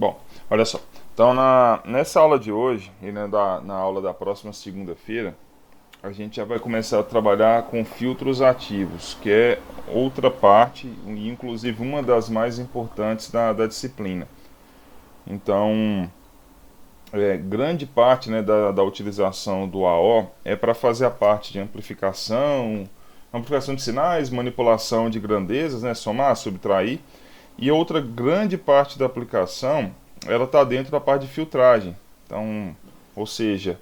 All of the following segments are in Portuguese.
Bom, olha só. Então, nessa aula de hoje, e na aula da próxima segunda-feira, a gente já vai começar a trabalhar com filtros ativos, que é outra parte, e inclusive uma das mais importantes da disciplina. Então, grande parte, né, da utilização do AO é para fazer a parte de amplificação de sinais, manipulação de grandezas, né, somar, subtrair. E outra grande parte da aplicação, ela está dentro da parte de filtragem. Então, ou seja,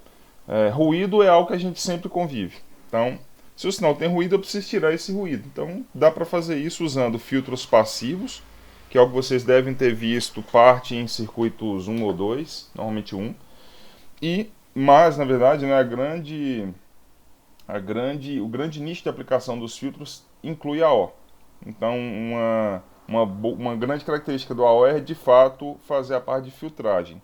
ruído é algo que a gente sempre convive. Então, se o sinal tem ruído, eu preciso tirar esse ruído. Então, dá para fazer isso usando filtros passivos, que é algo que vocês devem ter visto parte em circuitos um ou 2, normalmente um. Mas, na verdade, né, o grande nicho de aplicação dos filtros inclui a O. Então, uma grande característica do AO é, de fato, fazer a parte de filtragem.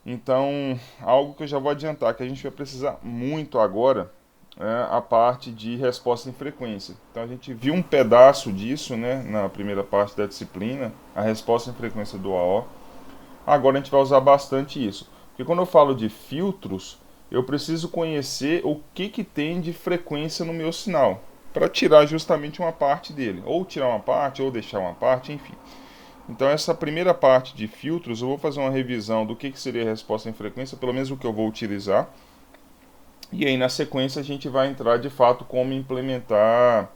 Então, algo que eu já vou adiantar, que a gente vai precisar muito agora, é a parte de resposta em frequência. Então, a gente viu um pedaço disso, né, na primeira parte da disciplina, a resposta em frequência do AO. Agora a gente vai usar bastante isso. Porque quando eu falo de filtros, eu preciso conhecer o que tem de frequência no meu sinal, para tirar justamente uma parte dele. Ou tirar uma parte, ou deixar uma parte, enfim. Então essa primeira parte de filtros, eu vou fazer uma revisão do que seria a resposta em frequência, pelo menos o que eu vou utilizar. E aí na sequência a gente vai entrar de fato como implementar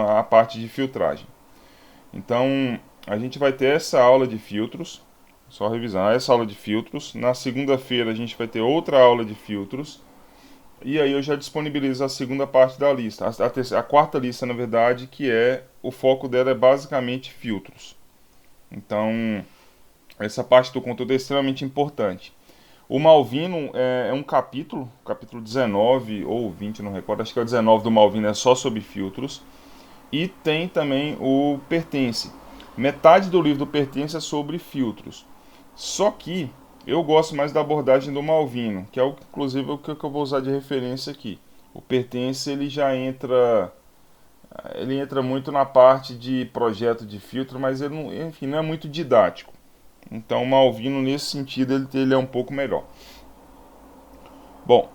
a parte de filtragem. Então a gente vai ter essa aula de filtros, só revisar essa aula de filtros. Na segunda-feira a gente vai ter outra aula de filtros. E aí eu já disponibilizo a segunda parte da lista. A quarta lista, na verdade, que é o foco dela é basicamente filtros. Então, essa parte do conteúdo é extremamente importante. O Malvino é um capítulo 19 ou 20, não recordo, acho que é o 19 do Malvino, é só sobre filtros. E tem também o Pertence. Metade do livro do Pertence é sobre filtros. Só que eu gosto mais da abordagem do Malvino, que é o, inclusive o que eu vou usar de referência aqui. O Pertence ele entra muito na parte de projeto de filtro, mas ele não, enfim, não é muito didático. Então o Malvino nesse sentido ele é um pouco melhor. Bom,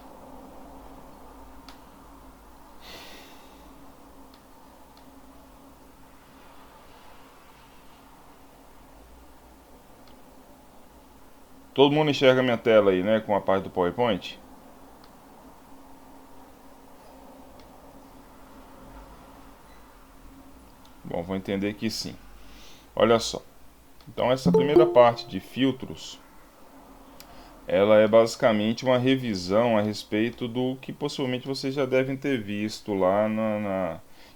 todo mundo enxerga a minha tela aí, né, com a parte do PowerPoint? Bom, vou entender que sim. Olha só. Então essa primeira parte de filtros, ela é basicamente uma revisão a respeito do que possivelmente vocês já devem ter visto lá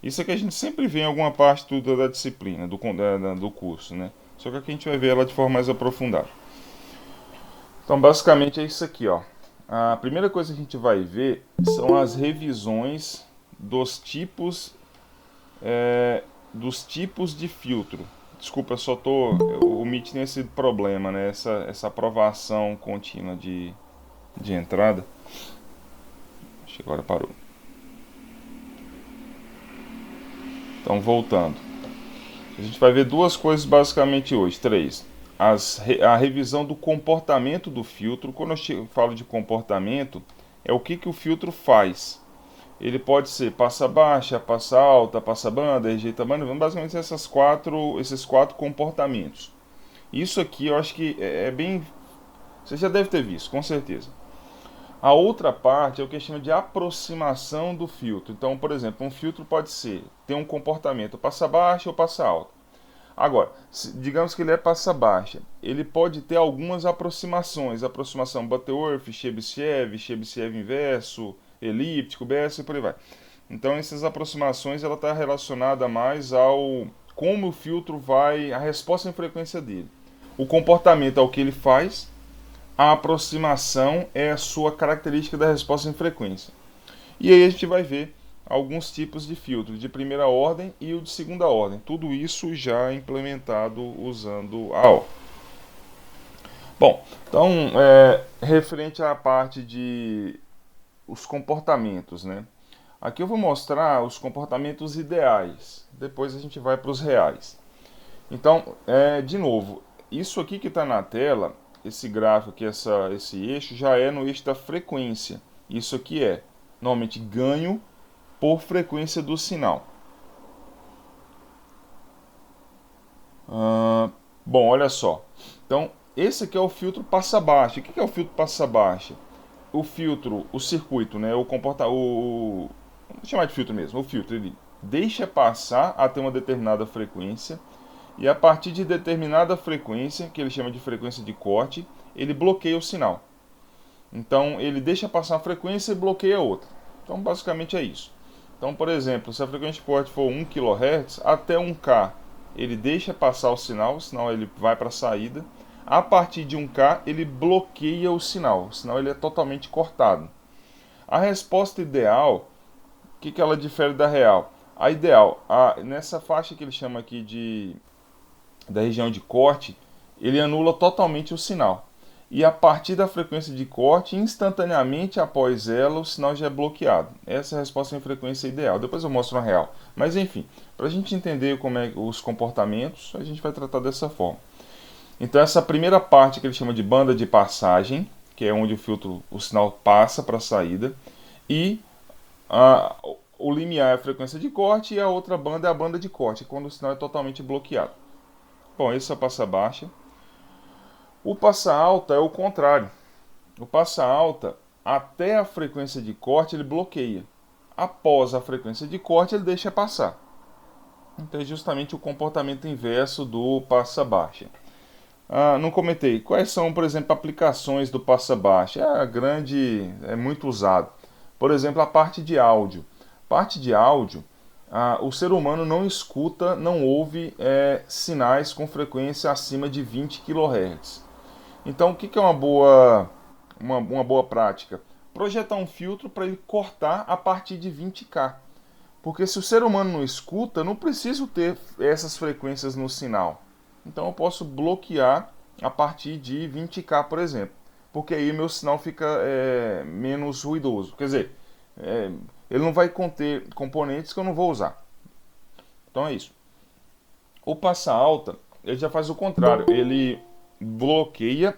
Isso é que a gente sempre vê em alguma parte da disciplina, do curso, né? Só que aqui a gente vai ver ela de forma mais aprofundada. Então basicamente é isso aqui, ó. A primeira coisa que a gente vai ver são as revisões dos tipos dos tipos de filtro. Desculpa, eu só tô. O Meet tem esse problema, né? Essa aprovação contínua de entrada. Acho que agora parou. Então, voltando. A gente vai ver duas coisas basicamente hoje. Três. A revisão do comportamento do filtro. Quando eu falo de comportamento, é o que o filtro faz. Ele pode ser passa baixa, passa alta, passa banda, rejeita banda, basicamente esses quatro comportamentos. Isso aqui eu acho que é bem. Você já deve ter visto, com certeza. A outra parte é o que chama de aproximação do filtro. Então, por exemplo, um filtro pode ter um comportamento passa baixa ou passa alta. Agora, digamos que ele é passa baixa, ele pode ter algumas aproximações, aproximação Butterworth, Chebyshev, Chebyshev inverso, elíptico, Bess e por aí vai. Então, essas aproximações ela está relacionada mais ao como o filtro vai, a resposta em frequência dele. O comportamento é o que ele faz, a aproximação é a sua característica da resposta em frequência. E aí a gente vai ver alguns tipos de filtro de primeira ordem e o de segunda ordem. Tudo isso já implementado usando a O. Bom, então, referente à parte de os comportamentos, né? Aqui eu vou mostrar os comportamentos ideais. Depois a gente vai para os reais. Então, de novo, isso aqui que está na tela, esse gráfico aqui, esse eixo, já é no eixo da frequência. Isso aqui é, normalmente, ganho por frequência do sinal. Bom, olha só. Então, esse aqui é o filtro passa-baixa. O que é o filtro passa-baixa? O filtro, o circuito, né? Vamos chamar de filtro mesmo. O filtro, ele deixa passar até uma determinada frequência. E a partir de determinada frequência, que ele chama de frequência de corte, ele bloqueia o sinal. Então, ele deixa passar uma frequência e bloqueia outra. Então, basicamente é isso. Então, por exemplo, se a frequência de corte for 1 kHz, até 1K, ele deixa passar o sinal ele vai para a saída. A partir de 1K, ele bloqueia o sinal ele é totalmente cortado. A resposta ideal, o que ela difere da real? A ideal, nessa faixa que ele chama aqui da região de corte, ele anula totalmente o sinal. E a partir da frequência de corte, instantaneamente após ela, o sinal já é bloqueado. Essa é a resposta em frequência ideal. Depois eu mostro na real. Mas enfim, para a gente entender como é os comportamentos, a gente vai tratar dessa forma. Então essa primeira parte que ele chama de banda de passagem, que é onde o sinal passa para a saída, e o limiar é a frequência de corte e a outra banda é a banda de corte, quando o sinal é totalmente bloqueado. Bom, esse é o passa baixa. O passa alta é o contrário. O passa alta, até a frequência de corte, ele bloqueia. Após a frequência de corte, ele deixa passar. Então é justamente o comportamento inverso do passa baixa. Não comentei. Quais são, por exemplo, aplicações do passa baixa? É muito usado. Por exemplo, a parte de áudio. Parte de áudio, o ser humano não escuta, não ouve sinais com frequência acima de 20 kHz. Então, o que é uma boa prática? Projetar um filtro para ele cortar a partir de 20K. Porque se o ser humano não escuta, não preciso ter essas frequências no sinal. Então, eu posso bloquear a partir de 20K, por exemplo. Porque aí meu sinal fica menos ruidoso. Quer dizer, ele não vai conter componentes que eu não vou usar. Então é isso. O passa alta, ele já faz o contrário. Ele bloqueia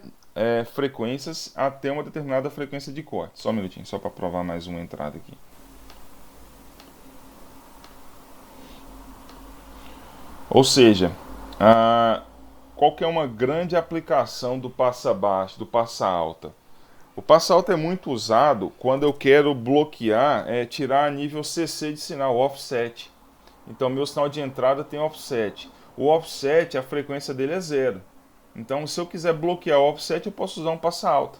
frequências até uma determinada frequência de corte. Só um minutinho, só para provar mais uma entrada aqui. Ou seja, qual que é uma grande aplicação do passa baixo, do passa alta? O passa alta é muito usado quando eu quero bloquear, tirar nível CC de sinal, offset. Então, meu sinal de entrada tem offset. O offset, a frequência dele é 0. Então, se eu quiser bloquear o offset, eu posso usar um passa alta.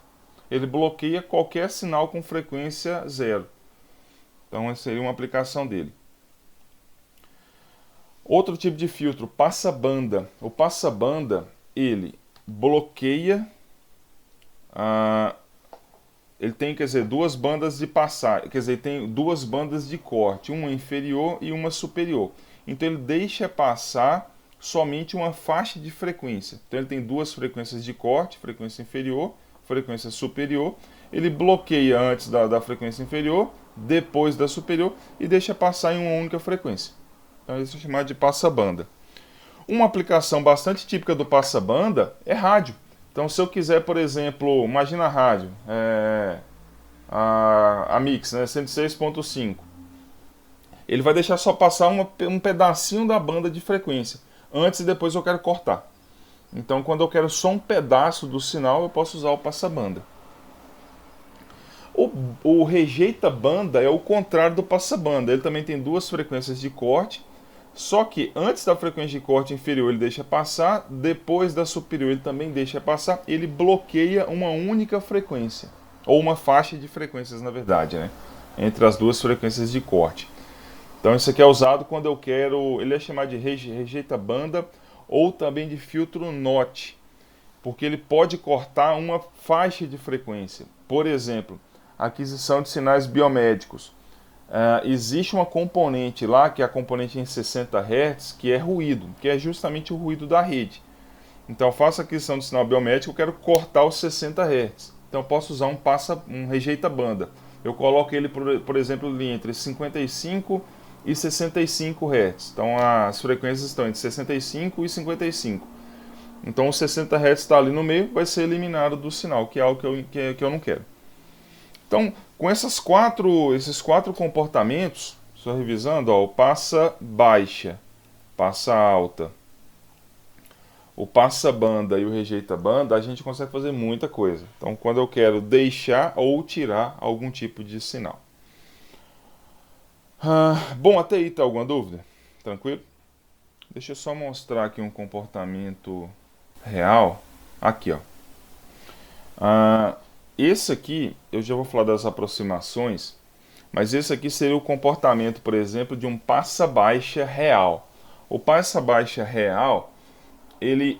Ele bloqueia qualquer sinal com frequência 0. Então, essa seria uma aplicação dele. Outro tipo de filtro, passa banda. O passa banda, ele bloqueia... ele tem, duas bandas de passagem, tem duas bandas de corte, uma inferior e uma superior. Então ele deixa passar somente uma faixa de frequência. Então ele tem duas frequências de corte, frequência inferior, frequência superior. Ele bloqueia antes da frequência inferior, depois da superior e deixa passar em uma única frequência. Então isso é chamado de passa-banda. Uma aplicação bastante típica do passa-banda é rádio. Então, se eu quiser, por exemplo, imagina a rádio, a Mix, 106.5. Ele vai deixar só passar um pedacinho da banda de frequência. Antes e depois eu quero cortar. Então, quando eu quero só um pedaço do sinal, eu posso usar o passa-banda. O rejeita banda é o contrário do passa-banda. Ele também tem duas frequências de corte. Só que antes da frequência de corte inferior ele deixa passar, depois da superior ele também deixa passar, ele bloqueia uma única frequência, ou uma faixa de frequências na verdade, entre as duas frequências de corte. Então isso aqui é usado quando eu quero, ele é chamado de rejeita banda ou também de filtro NOT, porque ele pode cortar uma faixa de frequência. Por exemplo, aquisição de sinais biomédicos. Existe uma componente lá, que é a componente em 60 Hz, que é ruído, que é justamente o ruído da rede. Então eu faço a aquisição de sinal biométrico, eu quero cortar os 60 Hz. Então eu posso usar um rejeita banda. Eu coloco ele, por exemplo, ali entre 55 e 65 Hz. Então as frequências estão entre 65 e 55. Então os 60 Hz está ali no meio, vai ser eliminado do sinal, que é algo que eu não quero. Então, com esses quatro comportamentos, só revisando, ó, o passa baixa, passa alta, o passa banda e o rejeita banda, a gente consegue fazer muita coisa. Então, quando eu quero deixar ou tirar algum tipo de sinal. Bom, até aí tá alguma dúvida? Tranquilo? Deixa eu só mostrar aqui um comportamento real. Aqui, ó. Esse aqui, eu já vou falar das aproximações, mas esse aqui seria o comportamento, por exemplo, de um passa-baixa real. O passa-baixa real, ele,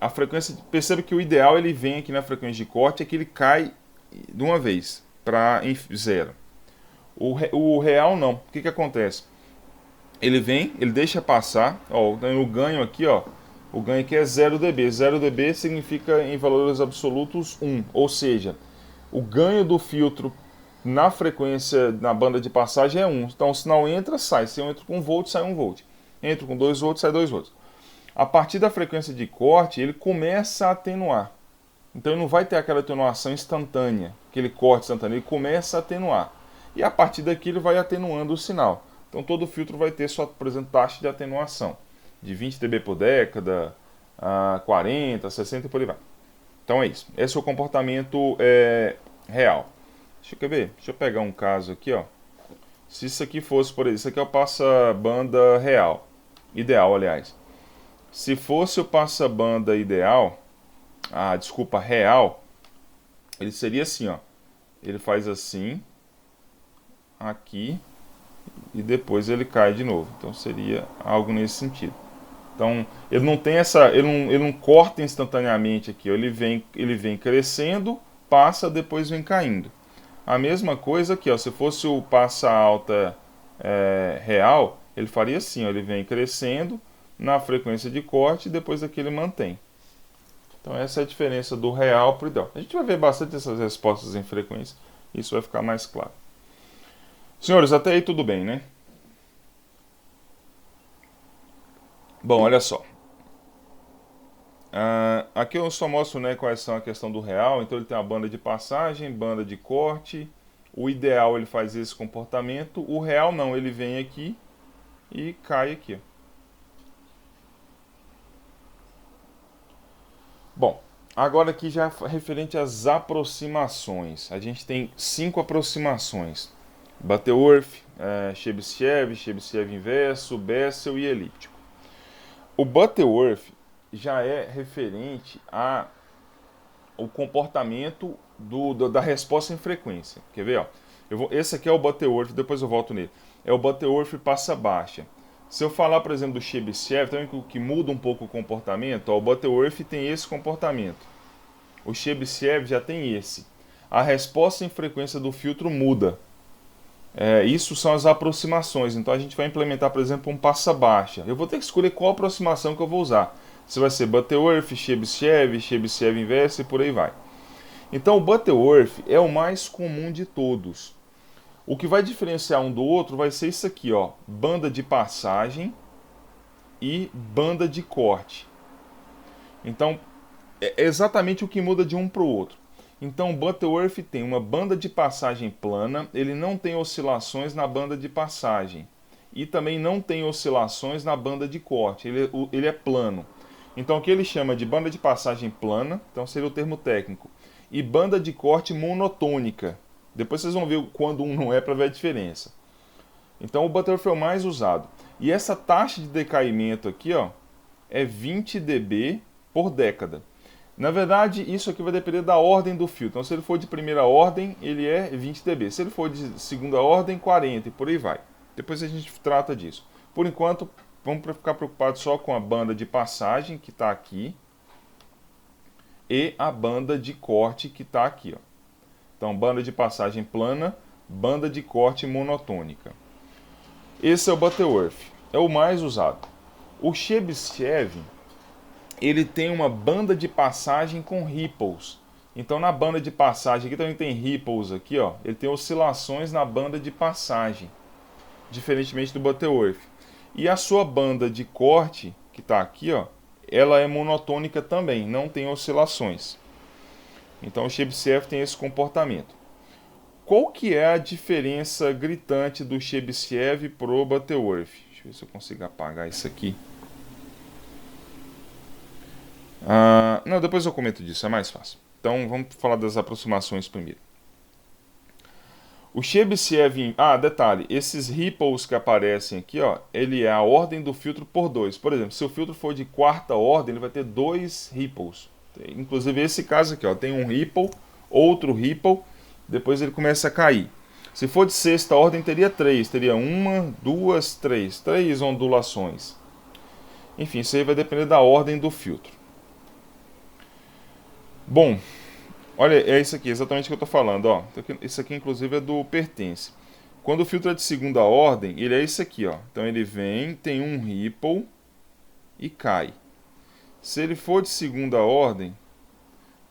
a frequência, perceba que o ideal ele vem aqui na frequência de corte, é que ele cai de uma vez para zero. O real não. O que, que acontece? Ele vem, ele deixa passar, ó, o ganho aqui, ó, o ganho aqui é 0 dB. 0 dB significa em valores absolutos 1, ou seja, o ganho do filtro na frequência, na banda de passagem é 1. Então o sinal entra, sai. Se eu entro com 1 volt, sai 1 volt. Entro com 2 volts, sai 2 volts. A partir da frequência de corte, ele começa a atenuar. Então ele não vai ter aquela atenuação instantânea, aquele corte instantâneo, ele começa a atenuar. E a partir daqui ele vai atenuando o sinal. Então todo filtro vai ter sua, por exemplo, taxa de atenuação, de 20 dB por década, a 40, 60 e por aí vai. Então é isso. Esse é o comportamento real. Deixa eu ver. Deixa eu pegar um caso aqui, ó. Se isso aqui fosse, por exemplo, isso aqui é o passa-banda real. Ideal, aliás. Se fosse o passa-banda ideal, desculpa, real, ele seria assim, ó. Ele faz assim, aqui, e depois ele cai de novo. Então seria algo nesse sentido. Então ele não tem essa, ele não corta instantaneamente aqui. Ó. Ele vem crescendo, passa, depois vem caindo. A mesma coisa aqui, ó, se fosse o passa alta real, ele faria assim, ó, ele vem crescendo na frequência de corte e depois aqui ele mantém. Então essa é a diferença do real para o ideal. A gente vai ver bastante essas respostas em frequência, isso vai ficar mais claro. Senhores, até aí tudo bem, né? Bom, olha só. Aqui eu só mostro, né, quais são a questão do real. Então ele tem a banda de passagem, banda de corte. O ideal ele faz esse comportamento. O real não, ele vem aqui e cai aqui. Bom, agora aqui já referente às aproximações. A gente tem 5 aproximações. Butterworth, Chebyshev, Chebyshev inverso, Bessel e elíptico. O Butterworth já é referente ao comportamento da resposta em frequência. Quer ver? Ó? Esse aqui é o Butterworth, depois eu volto nele. É o Butterworth passa baixa. Se eu falar, por exemplo, do Chebyshev, também que muda um pouco o comportamento, ó, o Butterworth tem esse comportamento. O Chebyshev já tem esse. A resposta em frequência do filtro muda. Isso são as aproximações. Então a gente vai implementar, por exemplo, um passa baixa. Eu vou ter que escolher qual aproximação que eu vou usar. Se vai ser Butterworth, Chebyshev, Chebyshev inverso e por aí vai. Então o Butterworth é o mais comum de todos. O que vai diferenciar um do outro vai ser isso aqui, ó, banda de passagem e banda de corte. Então é exatamente o que muda de um para o outro. Então o Butterworth tem uma banda de passagem plana, ele não tem oscilações na banda de passagem e também não tem oscilações na banda de corte, ele é plano. Então o que ele chama de banda de passagem plana, então seria o termo técnico, e banda de corte monotônica. Depois vocês vão ver quando um não é para ver a diferença. Então o Butterworth é o mais usado. E essa taxa de decaimento aqui, ó, é 20 dB por década. Na verdade, isso aqui vai depender da ordem do filtro. Então, se ele for de primeira ordem, ele é 20 dB. Se ele for de segunda ordem, 40 e por aí vai. Depois a gente trata disso. Por enquanto, vamos ficar preocupados só com a banda de passagem, que está aqui, e a banda de corte, que está aqui. Ó. Então, banda de passagem plana, banda de corte monotônica. Esse é o Butterworth. É o mais usado. O Chebyshev, ele tem uma banda de passagem com ripples. Então na banda de passagem, aqui também tem ripples aqui, ó, ele tem oscilações na banda de passagem, diferentemente do Butterworth. E a sua banda de corte, que está aqui, ó, ela é monotônica também, não tem oscilações. Então o Chebyshev tem esse comportamento. Qual que é a diferença gritante do Chebyshev pro Butterworth? Deixa eu ver se eu consigo apagar isso aqui. Não, depois eu comento disso, é mais fácil. Então vamos falar das aproximações primeiro. O Chebyshev, detalhe, esses ripples que aparecem aqui, ó, ele é a ordem do filtro por 2. Por exemplo, se o filtro for de quarta ordem, ele vai ter 2 ripples. Inclusive esse caso aqui, ó, tem um ripple, outro ripple, depois ele começa a cair. Se for de sexta ordem, teria 3, teria 1, 2, 3, 3 ondulações. Enfim, isso aí vai depender da ordem do filtro. Bom, olha, é isso aqui, exatamente o que eu estou falando, ó. Isso aqui, inclusive, é do pertence. Quando o filtro é de segunda ordem, ele é isso aqui, ó. Então ele vem, tem um ripple e cai. Se ele for de segunda ordem,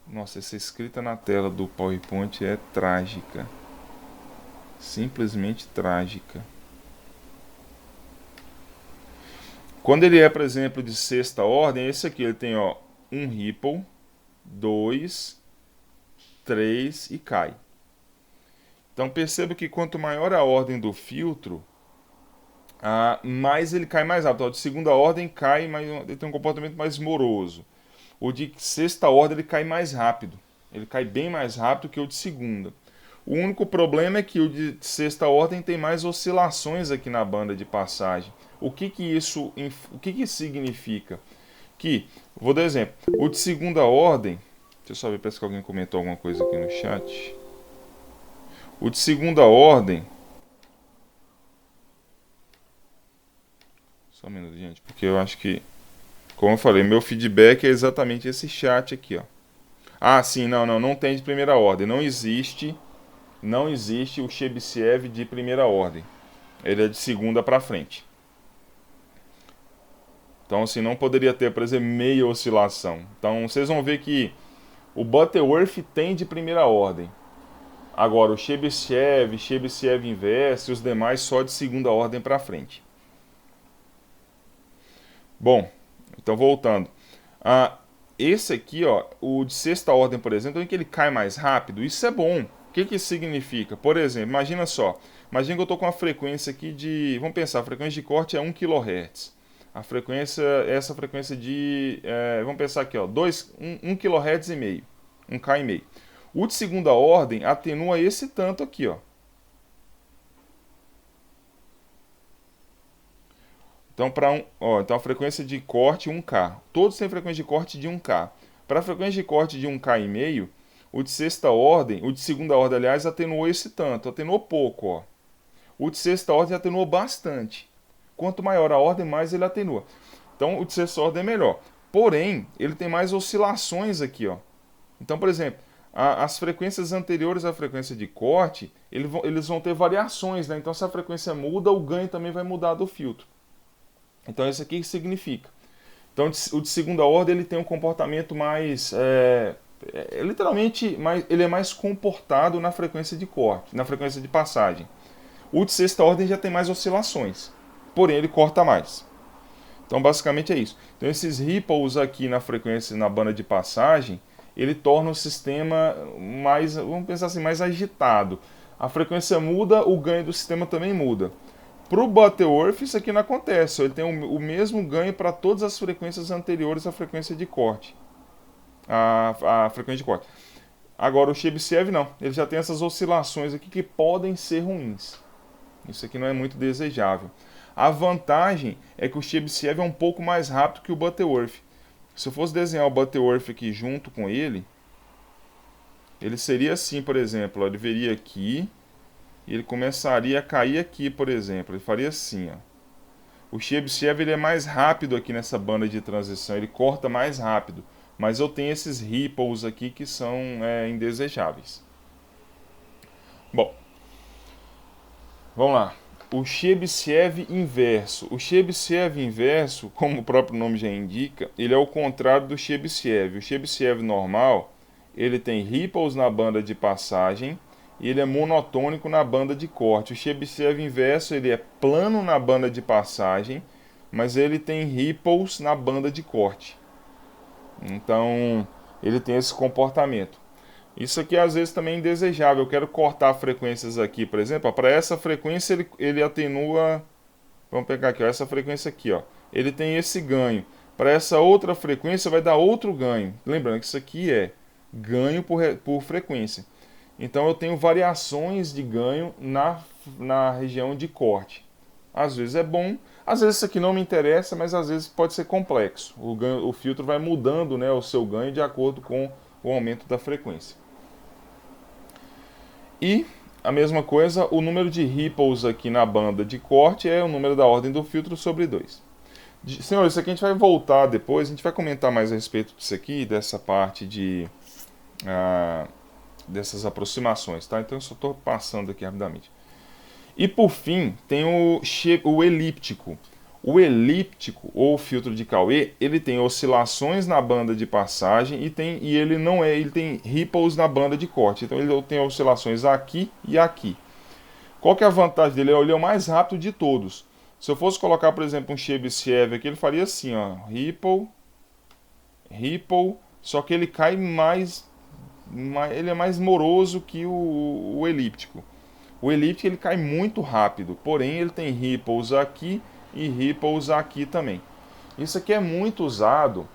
nossa, essa escrita na tela do PowerPoint é trágica. Simplesmente trágica. Quando ele é, por exemplo, de sexta ordem, é esse aqui, ele tem, ó, um ripple, 2, 3 e cai. Então perceba que quanto maior a ordem do filtro, mais ele cai mais rápido. O de segunda ordem cai, mas ele tem um comportamento mais moroso. O de sexta ordem ele cai mais rápido. Ele cai bem mais rápido que o de segunda. O único problema é que o de sexta ordem tem mais oscilações aqui na banda de passagem. O que isso significa? Que, vou dar exemplo, o de segunda ordem, deixa eu só ver, parece que alguém comentou alguma coisa aqui no chat. O de segunda ordem, só um minuto, gente, porque eu acho que, como eu falei, meu feedback é exatamente esse chat aqui, ó. Sim, não tem de primeira ordem, não existe o Chebyshev de primeira ordem. Ele é de segunda para frente. Então, assim, não poderia ter, por exemplo, meia oscilação. Então, vocês vão ver que o Butterworth tem de primeira ordem. Agora, o Chebyshev inverso e os demais só de segunda ordem para frente. Bom, então voltando. Esse aqui, ó, o de sexta ordem, por exemplo, em que ele cai mais rápido, isso é bom. O que isso significa? Por exemplo, imagina só. Imagina que eu estou com uma frequência aqui de... Vamos pensar, a frequência de corte é 1 kHz. Essa frequência de... vamos pensar aqui, ó, 1 kHz e meio. 1K e meio. O de segunda ordem atenua esse tanto aqui, ó. Então, então a frequência de corte 1K. Todos têm frequência de corte de 1K. Para a frequência de corte de 1K e meio, o de sexta ordem, o de segunda ordem, aliás, atenuou esse tanto. Atenuou pouco, ó. O de sexta ordem atenuou bastante. Quanto maior a ordem, mais ele atenua. Então, o de sexta ordem é melhor. Porém, ele tem mais oscilações aqui, ó. Então, por exemplo, as frequências anteriores à frequência de corte, eles vão ter variações, né? Então, se a frequência muda, o ganho também vai mudar do filtro. Então, isso aqui significa. Então, o de segunda ordem ele tem um comportamento mais... literalmente, ele é mais comportado na frequência de corte, na frequência de passagem. O de sexta ordem já tem mais oscilações, porém ele corta mais. Então, basicamente é isso. Então, esses ripples aqui na frequência, na banda de passagem, ele torna o sistema mais, vamos pensar assim, mais agitado. A frequência muda, o ganho do sistema também muda. Para o Butterworth, isso aqui não acontece. Ele tem o mesmo ganho para todas as frequências anteriores à frequência de corte. A frequência de corte. Agora, o Chebyshev não. Ele já tem essas oscilações aqui que podem ser ruins. Isso aqui não é muito desejável. A vantagem é que o Chebyshev é um pouco mais rápido que o Butterworth. Se eu fosse desenhar o Butterworth aqui junto com ele seria assim, por exemplo. Ele viria aqui e ele começaria a cair aqui, por exemplo. Ele faria assim, ó. O Chebyshev ele é mais rápido aqui nessa banda de transição. Ele corta mais rápido. Mas eu tenho esses ripples aqui que são indesejáveis. Bom, vamos lá. O Chebyshev inverso. O Chebyshev inverso, como o próprio nome já indica, ele é o contrário do Chebyshev. O Chebyshev normal, ele tem ripples na banda de passagem e ele é monotônico na banda de corte. O Chebyshev inverso, ele é plano na banda de passagem, mas ele tem ripples na banda de corte. Então, ele tem esse comportamento. Isso aqui às vezes também é indesejável. Eu quero cortar frequências aqui, por exemplo. Para essa frequência ele atenua. Vamos pegar aqui, ó, essa frequência aqui, ó. Ele tem esse ganho. Para essa outra frequência vai dar outro ganho. Lembrando que isso aqui é ganho por frequência. Então eu tenho variações de ganho na região de corte. Às vezes é bom, às vezes isso aqui não me interessa, mas às vezes pode ser complexo. O filtro vai mudando, né, o seu ganho de acordo com o aumento da frequência. E a mesma coisa, o número de ripples aqui na banda de corte é o número da ordem do filtro sobre 2. Senhores, isso aqui a gente vai voltar depois, a gente vai comentar mais a respeito disso aqui, dessa parte dessas aproximações, tá? Então eu só estou passando aqui rapidamente. E por fim, tem o elíptico. O elíptico, ou filtro de Cauê, ele tem oscilações na banda de passagem e ele tem ripples na banda de corte. Então ele tem oscilações aqui e aqui. Qual que é a vantagem dele? Ele é o mais rápido de todos. Se eu fosse colocar, por exemplo, um Chebyshev aqui, ele faria assim, ó, ripple, ripple, só que ele cai ele é mais moroso que o elíptico. O elíptico ele cai muito rápido, porém ele tem ripples aqui e ripples aqui também. Isso aqui é muito usado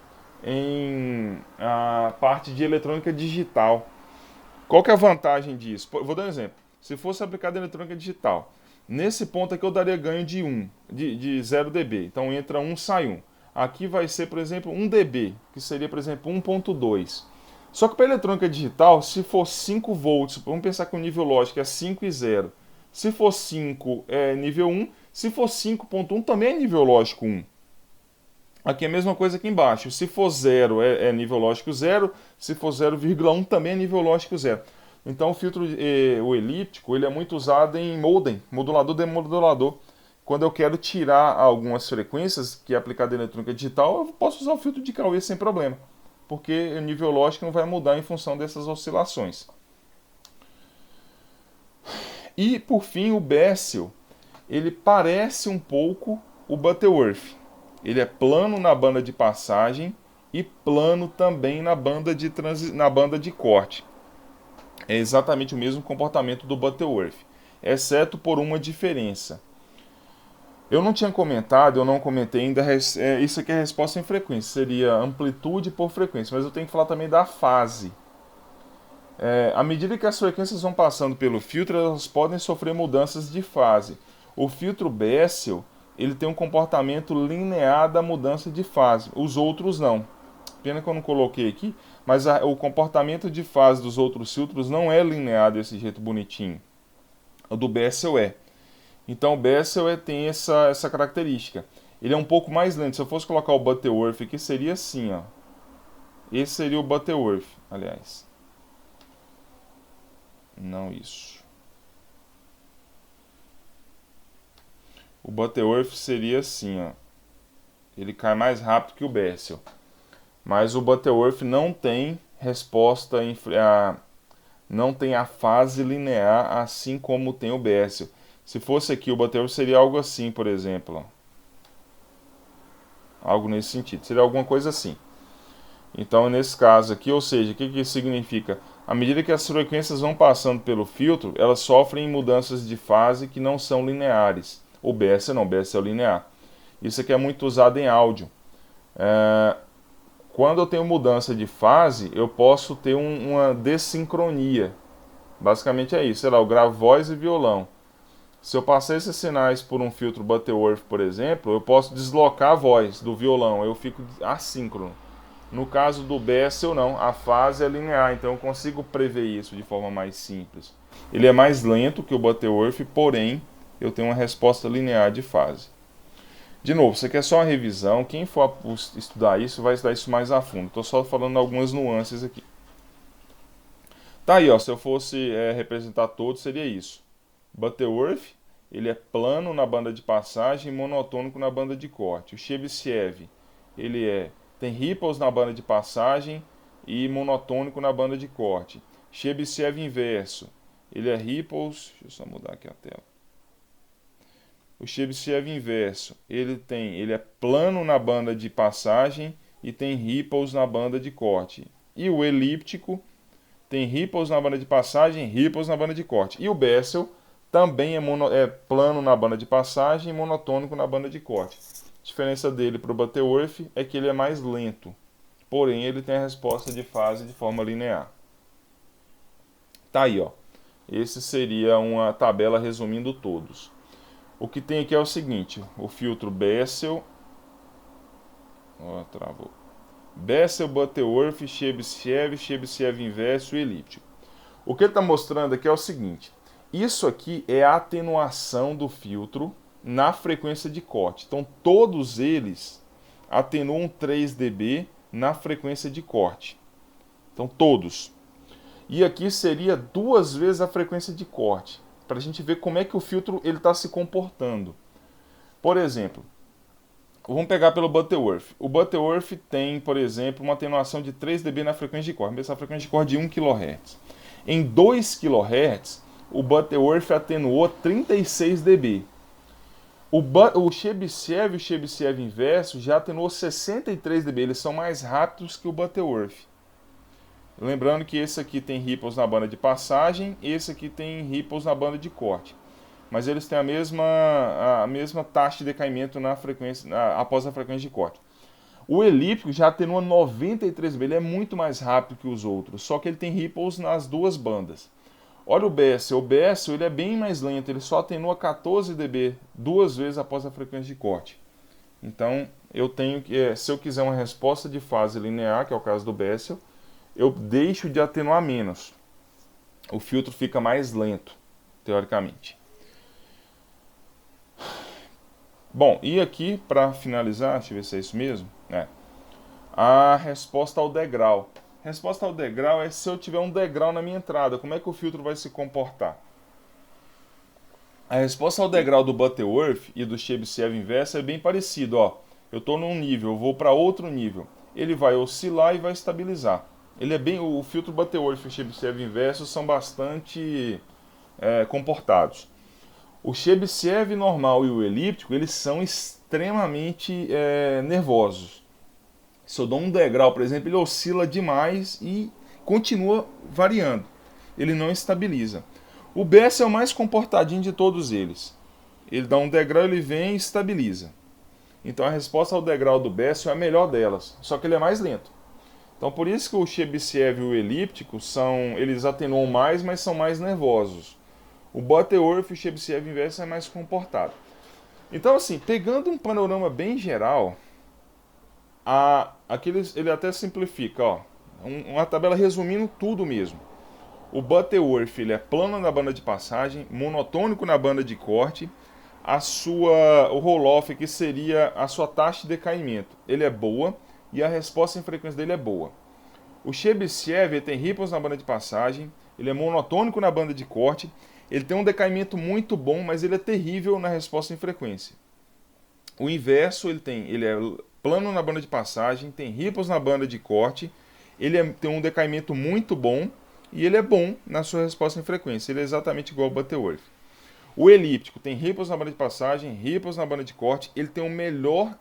em a parte de eletrônica digital. Qual que é a vantagem disso? Vou dar um exemplo. Se fosse aplicado em eletrônica digital, nesse ponto aqui eu daria ganho de 0 dB. Então entra 1, sai 1. Aqui vai ser, por exemplo, 1 dB, que seria, por exemplo, 1.2. Só que para eletrônica digital, se for 5 volts, vamos pensar que o nível lógico é 5 e 0. Se for 5 é nível 1, se for 5.1 também é nível lógico 1. Aqui é a mesma coisa aqui embaixo. Se for 0 é nível lógico 0, se for 0,1 também é nível lógico 0. Então o filtro o elíptico ele é muito usado em modem, modulador demodulador. Quando eu quero tirar algumas frequências que é aplicado em eletrônica digital, eu posso usar o filtro de Cauê sem problema, porque o nível lógico não vai mudar em função dessas oscilações. E por fim o Bessel, ele parece um pouco o Butterworth. Ele é plano na banda de passagem e plano também na banda de corte. É exatamente o mesmo comportamento do Butterworth, exceto por uma diferença. Eu não tinha comentado, eu não comentei ainda, isso aqui é a resposta em frequência, seria amplitude por frequência, mas eu tenho que falar também da fase. À medida que as frequências vão passando pelo filtro, elas podem sofrer mudanças de fase. O filtro Bessel, ele tem um comportamento linear da mudança de fase, os outros não. Pena que eu não coloquei aqui, mas o comportamento de fase dos outros filtros não é linear desse jeito bonitinho. O do Bessel é. Então o Bessel tem essa característica. Ele é um pouco mais lento. Se eu fosse colocar o Butterworth aqui, seria assim, ó. Esse seria o Butterworth, aliás. Não isso. O Butterworth seria assim, ó. Ele cai mais rápido que o Bessel. Mas o Butterworth não tem resposta não tem a fase linear assim como tem o Bessel. Se fosse aqui o Butterworth seria algo assim, por exemplo. Algo nesse sentido. Seria alguma coisa assim. Então, nesse caso aqui, ou seja, o que isso significa? À medida que as frequências vão passando pelo filtro, elas sofrem mudanças de fase que não são lineares. O Bessel não, o Bessel é linear. Isso aqui é muito usado em áudio. Quando eu tenho mudança de fase, eu posso ter uma dessincronia. Basicamente é isso. Sei lá, eu gravo voz e violão. Se eu passar esses sinais por um filtro Butterworth, por exemplo, eu posso deslocar a voz do violão, eu fico assíncrono. No caso do Bessel, não, a fase é linear, então eu consigo prever isso de forma mais simples. Ele é mais lento que o Butterworth, porém, eu tenho uma resposta linear de fase. De novo, isso aqui é só uma revisão, quem for estudar isso vai estudar isso mais a fundo. Estou só falando algumas nuances aqui. Tá aí, ó, se eu fosse representar todos, seria isso. Butterworth, ele é plano na banda de passagem e monotônico na banda de corte. O Chebyshev, ele tem ripples na banda de passagem e monotônico na banda de corte. Chebyshev inverso, ele é ripples, deixa eu só mudar aqui a tela. O Chebyshev inverso, ele é plano na banda de passagem e tem ripples na banda de corte. E o elíptico tem ripples na banda de passagem, ripples na banda de corte. E o Bessel também é plano na banda de passagem e monotônico na banda de corte. A diferença dele para o Butterworth é que ele é mais lento, porém ele tem a resposta de fase de forma linear. Tá aí, ó. Esse seria uma tabela resumindo todos. O que tem aqui é o seguinte: o filtro Bessel, ó, travou. Bessel, Butterworth, Chebyshev, Chebyshev inverso e elíptico. O que ele está mostrando aqui é o seguinte: isso aqui é a atenuação do filtro na frequência de corte. Então todos eles atenuam 3 dB na frequência de corte. Então todos. E aqui seria 2 vezes a frequência de corte, para a gente ver como é que o filtro está se comportando. Por exemplo, vamos pegar pelo Butterworth. O Butterworth tem, por exemplo, uma atenuação de 3 dB na frequência de corte. Essa frequência de corte de 1 kHz. Em 2 kHz, o Butterworth atenuou 36 dB. O Chebyshev e o Chebyshev inverso já atenuou 63 dB. Eles são mais rápidos que o Butterworth. Lembrando que esse aqui tem ripples na banda de passagem, esse aqui tem ripples na banda de corte. Mas eles têm a mesma taxa de decaimento na frequência, após a frequência de corte. O elíptico já atenua 93 dB, ele é muito mais rápido que os outros, só que ele tem ripples nas duas bandas. Olha o Bessel ele é bem mais lento, ele só atenua 14 dB 2 vezes após a frequência de corte. Então, eu tenho que, se eu quiser uma resposta de fase linear, que é o caso do Bessel, eu deixo de atenuar menos. O filtro fica mais lento, teoricamente. Bom, e aqui, para finalizar, deixa eu ver se é isso mesmo, a resposta ao degrau. Resposta ao degrau é se eu tiver um degrau na minha entrada, como é que o filtro vai se comportar? A resposta ao degrau do Butterworth e do Chebyshev inverso é bem parecido. Ó. Eu estou num nível, eu vou para outro nível. Ele vai oscilar e vai estabilizar. Ele é bem, o filtro Butterworth e o Chebyshev inverso são bastante comportados. O Chebyshev normal e o elíptico, eles são extremamente nervosos. Se eu dou um degrau, por exemplo, ele oscila demais e continua variando. Ele não estabiliza. O Bessel é o mais comportadinho de todos eles. Ele dá um degrau, ele vem e estabiliza. Então a resposta ao degrau do Bessel é a melhor delas, só que ele é mais lento. Então por isso que o Chebyshev e o elíptico eles atenuam mais, mas são mais nervosos. O Butterworth e o Chebyshev inverso é mais comportado. Então assim, pegando um panorama bem geral, ele até simplifica, ó, uma tabela resumindo tudo mesmo. O Butterworth ele é plano na banda de passagem, monotônico na banda de corte. O roll-off que seria a sua taxa de decaimento, ele é boa e a resposta em frequência dele é boa. O Chebyshev tem ripples na banda de passagem, ele é monotônico na banda de corte, ele tem um decaimento muito bom, mas ele é terrível na resposta em frequência. O inverso ele é plano na banda de passagem, tem ripples na banda de corte, tem um decaimento muito bom e ele é bom na sua resposta em frequência, ele é exatamente igual ao Butterworth. O elíptico tem ripples na banda de passagem, ripples na banda de corte, ele tem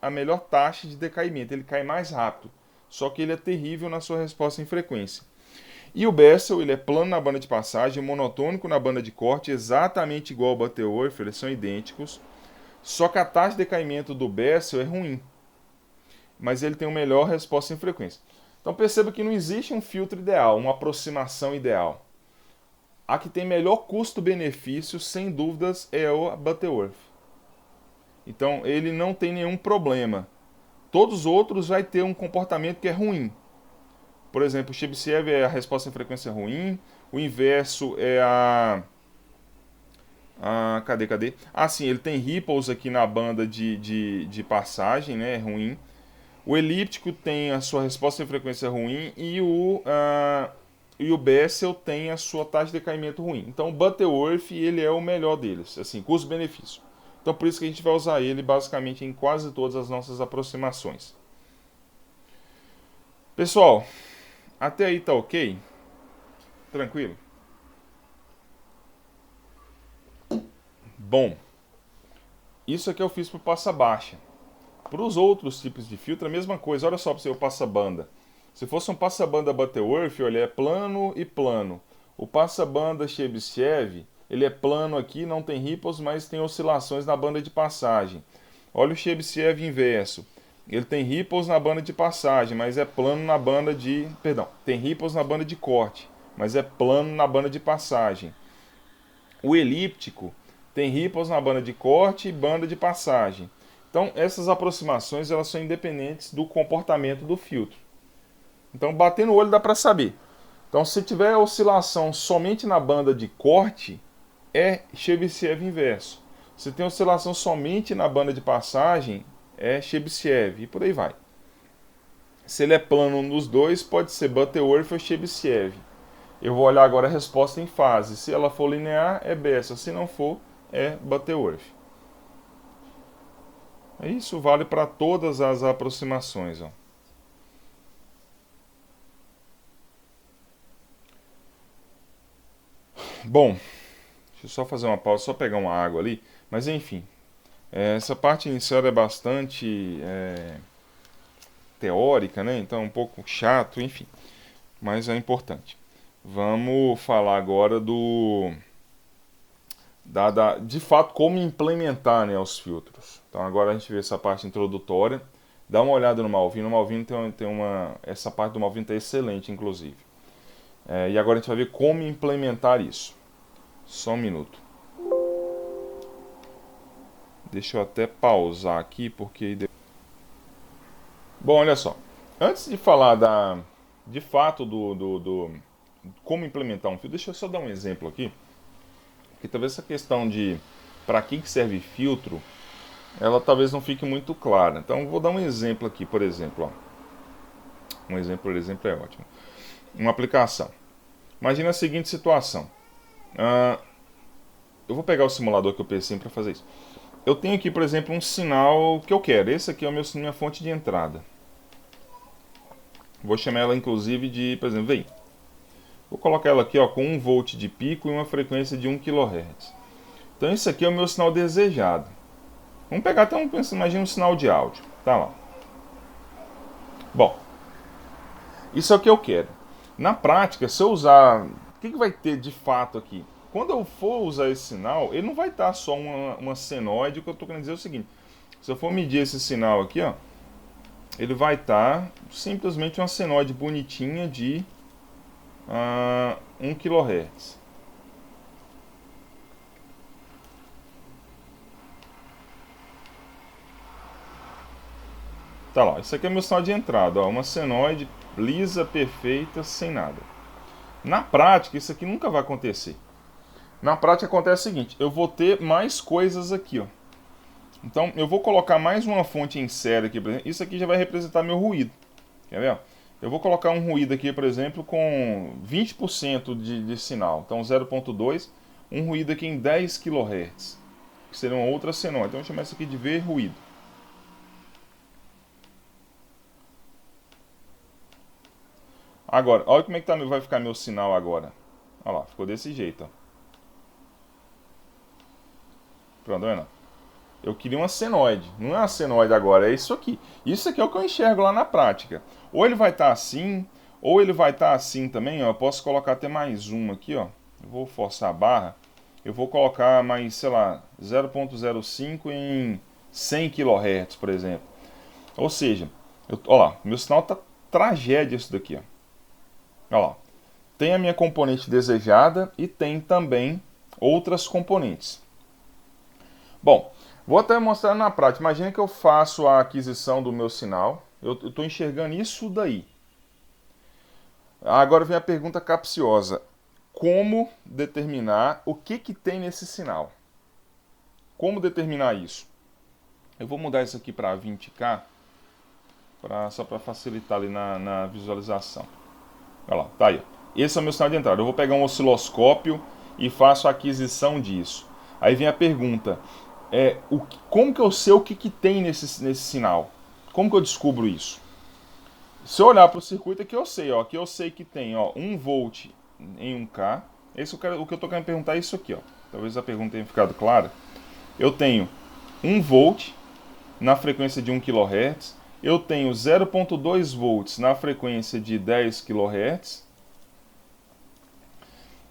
a melhor taxa de decaimento, ele cai mais rápido, só que ele é terrível na sua resposta em frequência. E o Bessel, ele é plano na banda de passagem, monotônico na banda de corte, exatamente igual ao Butterworth, eles são idênticos, só que a taxa de decaimento do Bessel é ruim, mas ele tem uma melhor resposta em frequência. Então perceba que não existe um filtro ideal, uma aproximação ideal. A que tem melhor custo-benefício, sem dúvidas, é o Butterworth. Então ele não tem nenhum problema. Todos os outros vai ter um comportamento que é ruim. Por exemplo, o Chebyshev é a resposta em frequência ruim, o inverso é cadê? Sim, ele tem ripples aqui na banda de passagem, né? Ruim. O elíptico tem a sua resposta em frequência ruim e o Bessel tem a sua taxa de decaimento ruim. Então o Butterworth ele é o melhor deles, assim, custo-benefício. Então por isso que a gente vai usar ele basicamente em quase todas as nossas aproximações. Pessoal, até aí tá ok? Tranquilo? Bom, isso aqui eu fiz para passa baixa. Para os outros tipos de filtro, a mesma coisa. Olha só para o seu passa-banda. Se fosse um passa-banda Butterworth, olha, é plano e plano. O passa-banda Chebyshev, ele é plano aqui, não tem ripples, mas tem oscilações na banda de passagem. Olha o Chebyshev inverso. Ele tem ripples na banda de passagem, mas é plano na banda de... Perdão, tem ripples na banda de corte, mas é plano na banda de passagem. O elíptico tem ripples na banda de corte e banda de passagem. Então, essas aproximações elas são independentes do comportamento do filtro. Então, bater no olho dá para saber. Então, se tiver oscilação somente na banda de corte, é Chebyshev inverso. Se tem oscilação somente na banda de passagem, é Chebyshev, e por aí vai. Se ele é plano nos dois, pode ser Butterworth ou Chebyshev. Eu vou olhar agora a resposta em fase. Se ela for linear, é Bessel. Se não for, é Butterworth. Isso vale para todas as aproximações. Ó. Bom, deixa eu só fazer uma pausa, só pegar uma água ali. Mas enfim, essa parte inicial é bastante teórica, né? Então é um pouco chato, enfim. Mas é importante. Vamos falar agora de fato como implementar, né, os filtros. Então agora a gente vê essa parte introdutória. Dá uma olhada no Malvino. O Malvino essa parte do Malvino está excelente, inclusive. E agora a gente vai ver como implementar isso. Só um minuto. Deixa eu até pausar aqui, porque... Bom, olha só. Antes de falar de fato como implementar um filtro, deixa eu só dar um exemplo aqui. Porque talvez essa questão de para que serve filtro, ela talvez não fique muito clara. Então, vou dar um exemplo aqui, por exemplo. Ó. Um exemplo, por exemplo, é ótimo. Uma aplicação. Imagina a seguinte situação. Eu vou pegar o simulador que eu pensei para fazer isso. Eu tenho aqui, por exemplo, um sinal que eu quero. Esse aqui é minha fonte de entrada. Vou chamar ela, inclusive, de, por exemplo, vem. Vou colocar ela aqui ó, com 1 volt de pico e uma frequência de 1 kHz. Então esse aqui é o meu sinal desejado. Vamos pegar até imagina um sinal de áudio. Tá lá. Bom, isso é o que eu quero. Na prática, se eu usar... O que vai ter de fato aqui? Quando eu for usar esse sinal, ele não vai estar só uma senoide. O que eu estou querendo dizer é o seguinte. Se eu for medir esse sinal aqui, ó, ele vai estar simplesmente uma senoide bonitinha de 1 kHz. Tá lá, isso aqui é meu sinal de entrada, ó, uma senoide lisa, perfeita, sem nada. Na prática, isso aqui nunca vai acontecer. Na prática acontece o seguinte, eu vou ter mais coisas aqui, ó. Então, eu vou colocar mais uma fonte em série aqui, por exemplo. Isso aqui já vai representar meu ruído. Quer ver? Eu vou colocar um ruído aqui, por exemplo, com 20% de sinal. Então, 0.2, um ruído aqui em 10 kHz, que seria uma outra senoide. Então, eu vou chamar isso aqui de V ruído. Agora, olha como é que vai ficar meu sinal agora. Olha lá, ficou desse jeito, ó. Pronto, tá vendo? Eu queria uma senoide. Não é uma senoide agora, é isso aqui. Isso aqui é o que eu enxergo lá na prática. Ou ele vai estar assim, ou ele vai estar assim também, ó. Eu posso colocar até mais um aqui, ó. Eu vou forçar a barra. Eu vou colocar mais, sei lá, 0.05 em 100 kHz, por exemplo. Ou seja, olha lá, meu sinal tá tragédia isso daqui, ó. Olha lá. Tem a minha componente desejada e tem também outras componentes. Bom, vou até mostrar na prática. Imagina que eu faço a aquisição do meu sinal. Eu estou enxergando isso daí. Agora vem a pergunta capciosa. Como determinar o que tem nesse sinal? Como determinar isso? Eu vou mudar isso aqui para 20K, só para facilitar ali na visualização. Olha lá, tá aí. Esse é o meu sinal de entrada. Eu vou pegar um osciloscópio e faço a aquisição disso. Aí vem a pergunta. Como que eu sei o que tem nesse sinal? Como que eu descubro isso? Se eu olhar para o circuito aqui eu sei, ó, aqui eu sei que tem, ó, 1 volt em 1K. O que eu estou querendo perguntar é isso aqui, ó. Talvez a pergunta tenha ficado clara. Eu tenho 1 volt na frequência de 1 kHz. Eu tenho 0,2 volts na frequência de 10 kHz.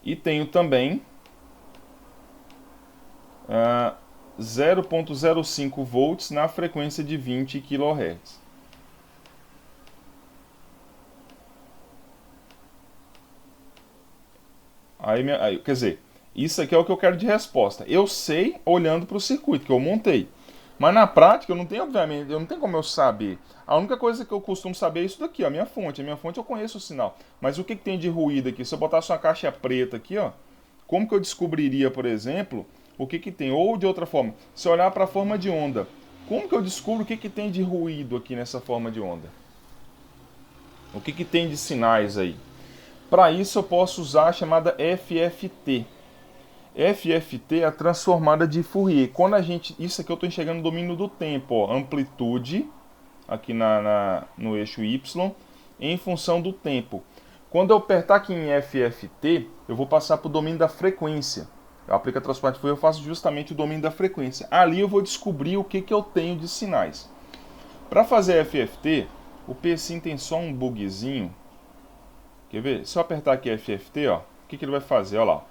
E tenho também 0,05 volts na frequência de 20 kHz. Quer dizer, isso aqui é o que eu quero de resposta. Eu sei olhando para o circuito que eu montei. Mas na prática eu não tenho, obviamente, eu não tenho como eu saber. A única coisa que eu costumo saber é isso daqui, ó, a minha fonte. A minha fonte eu conheço o sinal. Mas o que tem de ruído aqui? Se eu botasse uma caixa preta aqui, ó, como que eu descobriria, por exemplo, o que tem? Ou de outra forma, se eu olhar para a forma de onda, como que eu descubro o que tem de ruído aqui nessa forma de onda? O que tem de sinais aí? Para isso eu posso usar a chamada FFT. FFT é a transformada de Fourier. Quando a gente, isso aqui eu estou enxergando no domínio do tempo, ó, amplitude aqui no eixo Y em função do tempo. Quando eu apertar aqui em FFT, eu vou passar para o domínio da frequência. Eu aplico a transformada de Fourier, eu faço justamente o domínio da frequência. Ali eu vou descobrir o que eu tenho de sinais. Para fazer FFT, o PSIM tem só um bugzinho. Quer ver? Se eu apertar aqui FFT, ó, o que ele vai fazer? Olha lá.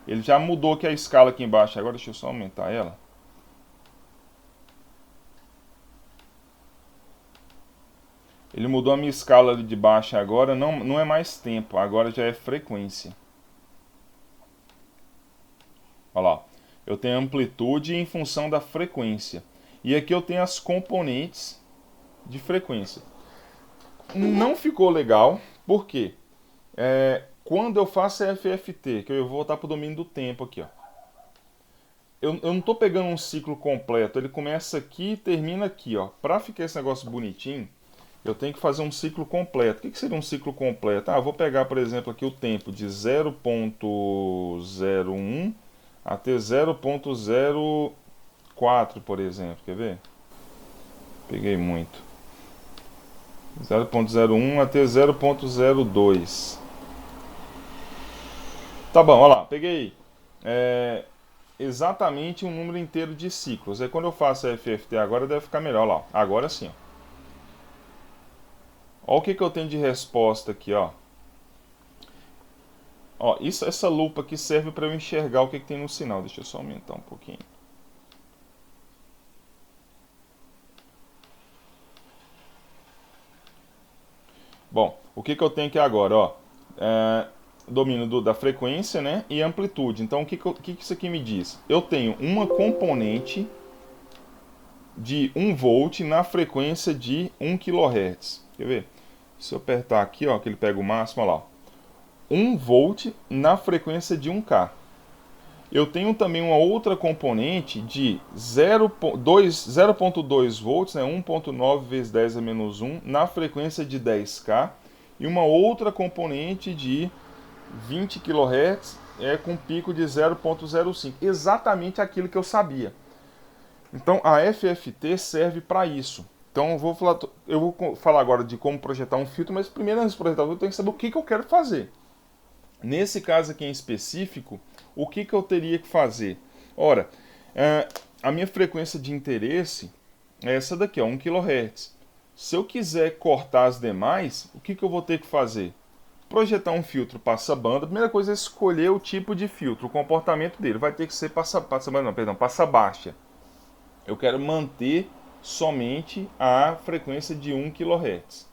Ele já mudou aqui a escala aqui embaixo. Agora deixa eu só aumentar ela. Ele mudou a minha escala ali de baixo agora. Não é mais tempo, agora já é frequência. Olha lá. Eu tenho amplitude em função da frequência. E aqui eu tenho as componentes de frequência. Não ficou legal, por quê? Quando eu faço FFT, que eu vou voltar para o domínio do tempo aqui, ó. Eu não estou pegando um ciclo completo, ele começa aqui e termina aqui, ó. Para ficar esse negócio bonitinho, eu tenho que fazer um ciclo completo. O que seria um ciclo completo? Eu vou pegar, por exemplo, aqui o tempo de 0,01 até 0,04, por exemplo. Quer ver? Peguei muito. 0,01 até 0,02. Tá bom, olha lá, peguei exatamente um número inteiro de ciclos. Aí quando eu faço a FFT agora deve ficar melhor, olha lá. Agora sim, ó. Olha o que eu tenho de resposta aqui, ó. Ó, essa lupa aqui serve para eu enxergar o que tem no sinal. Deixa eu só aumentar um pouquinho. Bom, o que eu tenho aqui agora, ó. Domínio da frequência, né, e amplitude. Então, o que isso aqui me diz? Eu tenho uma componente de 1 volt na frequência de 1 kHz. Quer ver? Se eu apertar aqui, ó, que ele pega o máximo, ó lá. 1 volt na frequência de 1K. Eu tenho também uma outra componente de 0,2 volts, né, 1,9 vezes 10 a menos 1, na frequência de 10K. E uma outra componente de 20 kHz com pico de 0,05. Exatamente aquilo que eu sabia. Então a FFT serve para isso. Então eu vou falar agora de como projetar um filtro, mas primeiro antes de projetar o filtro eu tenho que saber o que eu quero fazer. Nesse caso aqui em específico, o que eu teria que fazer? Ora, a minha frequência de interesse é essa daqui, ó, 1 kHz. Se eu quiser cortar as demais, o que eu vou ter que fazer? Projetar um filtro passa-banda. A primeira coisa é escolher o tipo de filtro, o comportamento dele. Vai ter que ser passa-baixa. Eu quero manter somente a frequência de 1 kHz.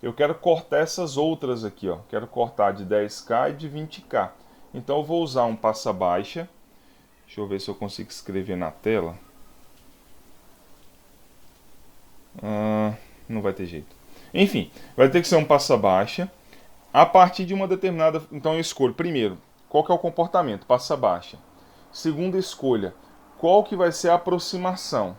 Eu quero cortar essas outras aqui, ó. Quero cortar de 10K e de 20K. Então eu vou usar um passa-baixa. Deixa eu ver se eu consigo escrever na tela. Não vai ter jeito. Enfim, vai ter que ser um passa-baixa. A partir de uma determinada... Então eu escolho, primeiro, qual que é o comportamento? Passa baixa. Segunda escolha, qual que vai ser a aproximação?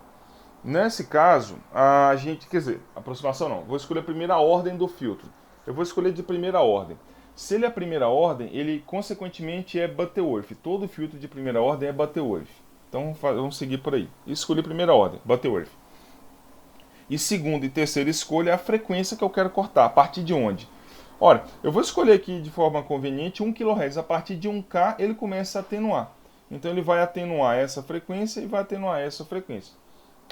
Nesse caso, a gente... Quer dizer, aproximação não. Vou escolher a primeira ordem do filtro. Eu vou escolher de primeira ordem. Se ele é a primeira ordem, ele consequentemente é Butterworth. Todo filtro de primeira ordem é Butterworth. Então vamos seguir por aí. Escolhi primeira ordem, Butterworth. E segunda e terceira escolha é a frequência que eu quero cortar. A partir de onde? Ora, eu vou escolher aqui de forma conveniente 1 kHz. A partir de 1K ele começa a atenuar. Então ele vai atenuar essa frequência e vai atenuar essa frequência.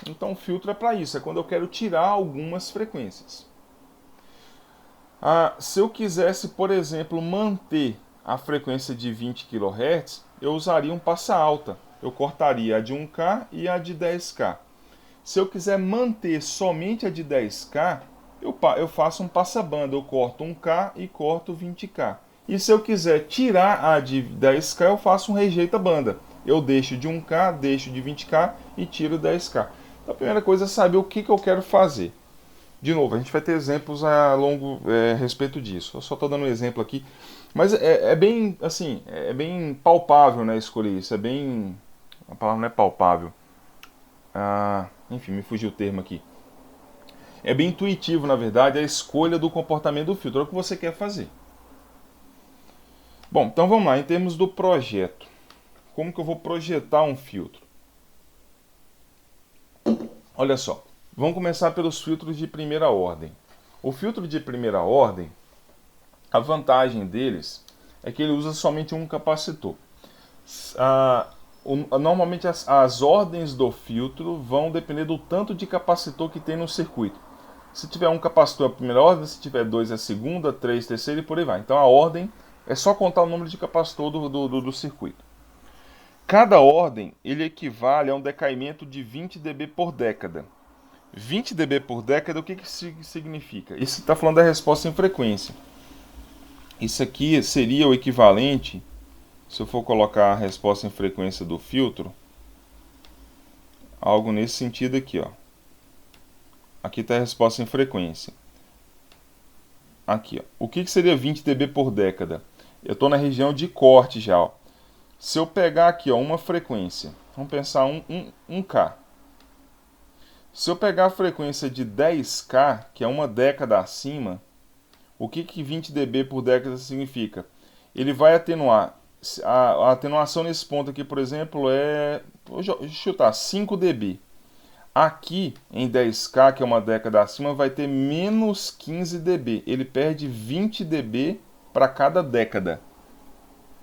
Então o filtro é para isso, é quando eu quero tirar algumas frequências. Se eu quisesse, por exemplo, manter a frequência de 20 kHz, eu usaria um passa alta. Eu cortaria a de 1K e a de 10K. Se eu quiser manter somente a de 10K, eu faço um passa-banda. Eu corto 1K e corto 20K. E se eu quiser tirar a de 10K, eu faço um rejeita-banda. Eu deixo de 1K, deixo de 20K e tiro 10K. Então a primeira coisa é saber o que eu quero fazer. De novo, a gente vai ter exemplos a respeito disso. Eu só estou dando um exemplo aqui. Mas é bem, assim, é bem palpável, né, escolher isso. É bem... A palavra não é palpável. Enfim, me fugiu o termo aqui. É bem intuitivo, na verdade, a escolha do comportamento do filtro. É o que você quer fazer. Bom, então vamos lá. Em termos do projeto. Como que eu vou projetar um filtro? Olha só. Vamos começar pelos filtros de primeira ordem. O filtro de primeira ordem, a vantagem deles é que ele usa somente um capacitor. Normalmente as ordens do filtro vão depender do tanto de capacitor que tem no circuito. Se tiver um capacitor é a primeira ordem, se tiver dois é a segunda, três, terceira e por aí vai. Então a ordem é só contar o número de capacitor do circuito. Cada ordem ele equivale a um decaimento de 20 dB por década. 20 dB por década, o que significa? Isso está falando da resposta em frequência. Isso aqui seria o equivalente, se eu for colocar a resposta em frequência do filtro, algo nesse sentido aqui, ó. Aqui está a resposta em frequência. Aqui, ó. O que seria 20 dB por década? Eu estou na região de corte já, ó. Se eu pegar aqui, ó, uma frequência, vamos pensar 1K. Se eu pegar a frequência de 10K, que é uma década acima, o que 20 dB por década significa? Ele vai atenuar. A atenuação nesse ponto aqui, por exemplo, vou chutar, 5 dB. Aqui, em 10K, que é uma década acima, vai ter menos 15 dB. Ele perde 20 dB para cada década.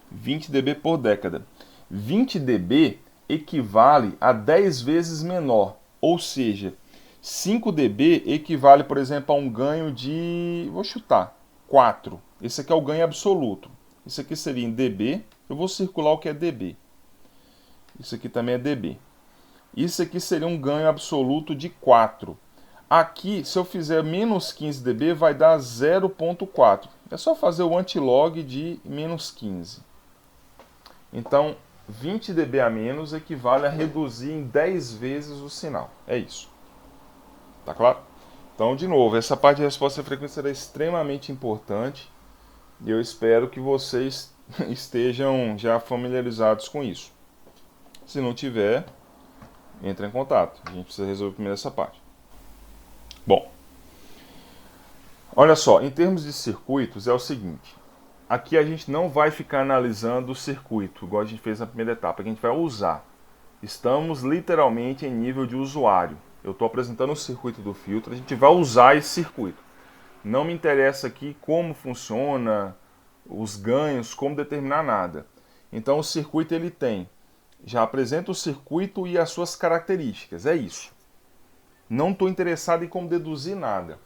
20 dB por década. 20 dB equivale a 10 vezes menor. Ou seja, 5 dB equivale, por exemplo, a um ganho de, vou chutar, 4. Esse aqui é o ganho absoluto. Isso aqui seria em dB. Eu vou circular o que é dB. Isso aqui também é dB. Isso aqui seria um ganho absoluto de 4. Aqui, se eu fizer menos 15 dB, vai dar 0,4. É só fazer o antilog de menos 15. Então, 20 dB a menos equivale a reduzir em 10 vezes o sinal. É isso. Tá claro? Então, de novo, essa parte de resposta à frequência é extremamente importante e eu espero que vocês estejam já familiarizados com isso. Se não tiver, entre em contato. A gente precisa resolver primeiro essa parte. Bom, olha só, em termos de circuitos é o seguinte. Aqui a gente não vai ficar analisando o circuito, igual a gente fez na primeira etapa, que a gente vai usar. Estamos literalmente em nível de usuário. Eu estou apresentando o circuito do filtro, a gente vai usar esse circuito. Não me interessa aqui como funciona, os ganhos, como determinar nada. Então o circuito ele tem, já apresenta o circuito e as suas características, é isso. Não estou interessado em como deduzir nada.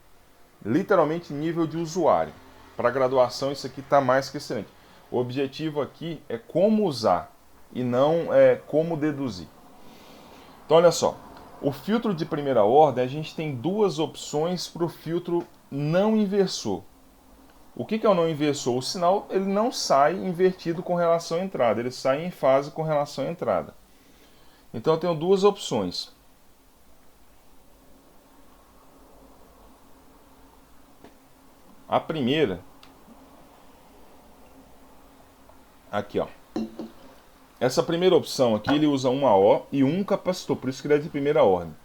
Literalmente nível de usuário. Para graduação isso aqui está mais que excelente. O objetivo aqui é como usar e não como deduzir. Então olha só, o filtro de primeira ordem a gente tem duas opções para o filtro não inversor. O que é o não inversor? O sinal ele não sai invertido com relação à entrada, ele sai em fase com relação à entrada. Então eu tenho duas opções. A primeira, aqui ó, essa primeira opção aqui ele usa uma O e um capacitor, por isso que ele é de primeira ordem.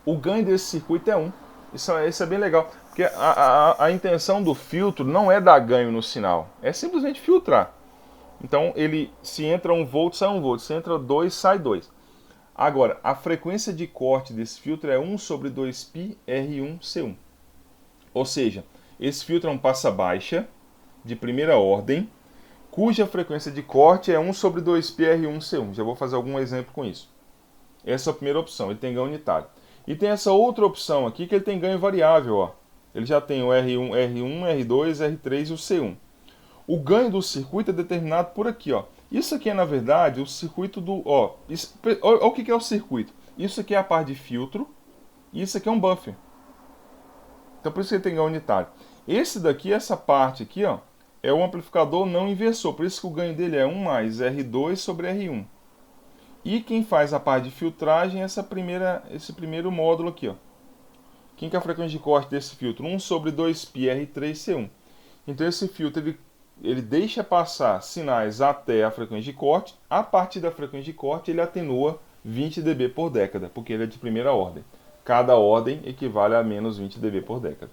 O ganho desse circuito é 1. Isso é bem legal, porque a intenção do filtro não é dar ganho no sinal, é simplesmente filtrar. Então ele, se entra 1 volt, sai 1 volt, se entra 2, sai 2. Agora, a frequência de corte desse filtro é 1 sobre 2π R1C1. Ou seja, esse filtro é um passa baixa de primeira ordem, cuja frequência de corte é 1 sobre 2π R1C1. Já vou fazer algum exemplo com isso. Essa é a primeira opção, ele tem ganho unitário. E tem essa outra opção aqui que ele tem ganho variável, ó. Ele já tem o R1, R2, R3 e o C1. O ganho do circuito é determinado por aqui, ó. Isso aqui é, na verdade, o circuito do... Olha o que é o circuito. Isso aqui é a parte de filtro e isso aqui é um buffer. Então por isso que ele tem ganho unitário. Esse daqui, essa parte aqui, ó, é o amplificador não inversor. Por isso que o ganho dele é 1 mais R2 sobre R1. E quem faz a parte de filtragem é esse primeiro módulo aqui, ó. Quem que é a frequência de corte desse filtro? 1 sobre 2π R3C1. Então esse filtro ele deixa passar sinais até a frequência de corte. A partir da frequência de corte ele atenua 20 dB por década, porque ele é de primeira ordem. Cada ordem equivale a menos 20 dB por década.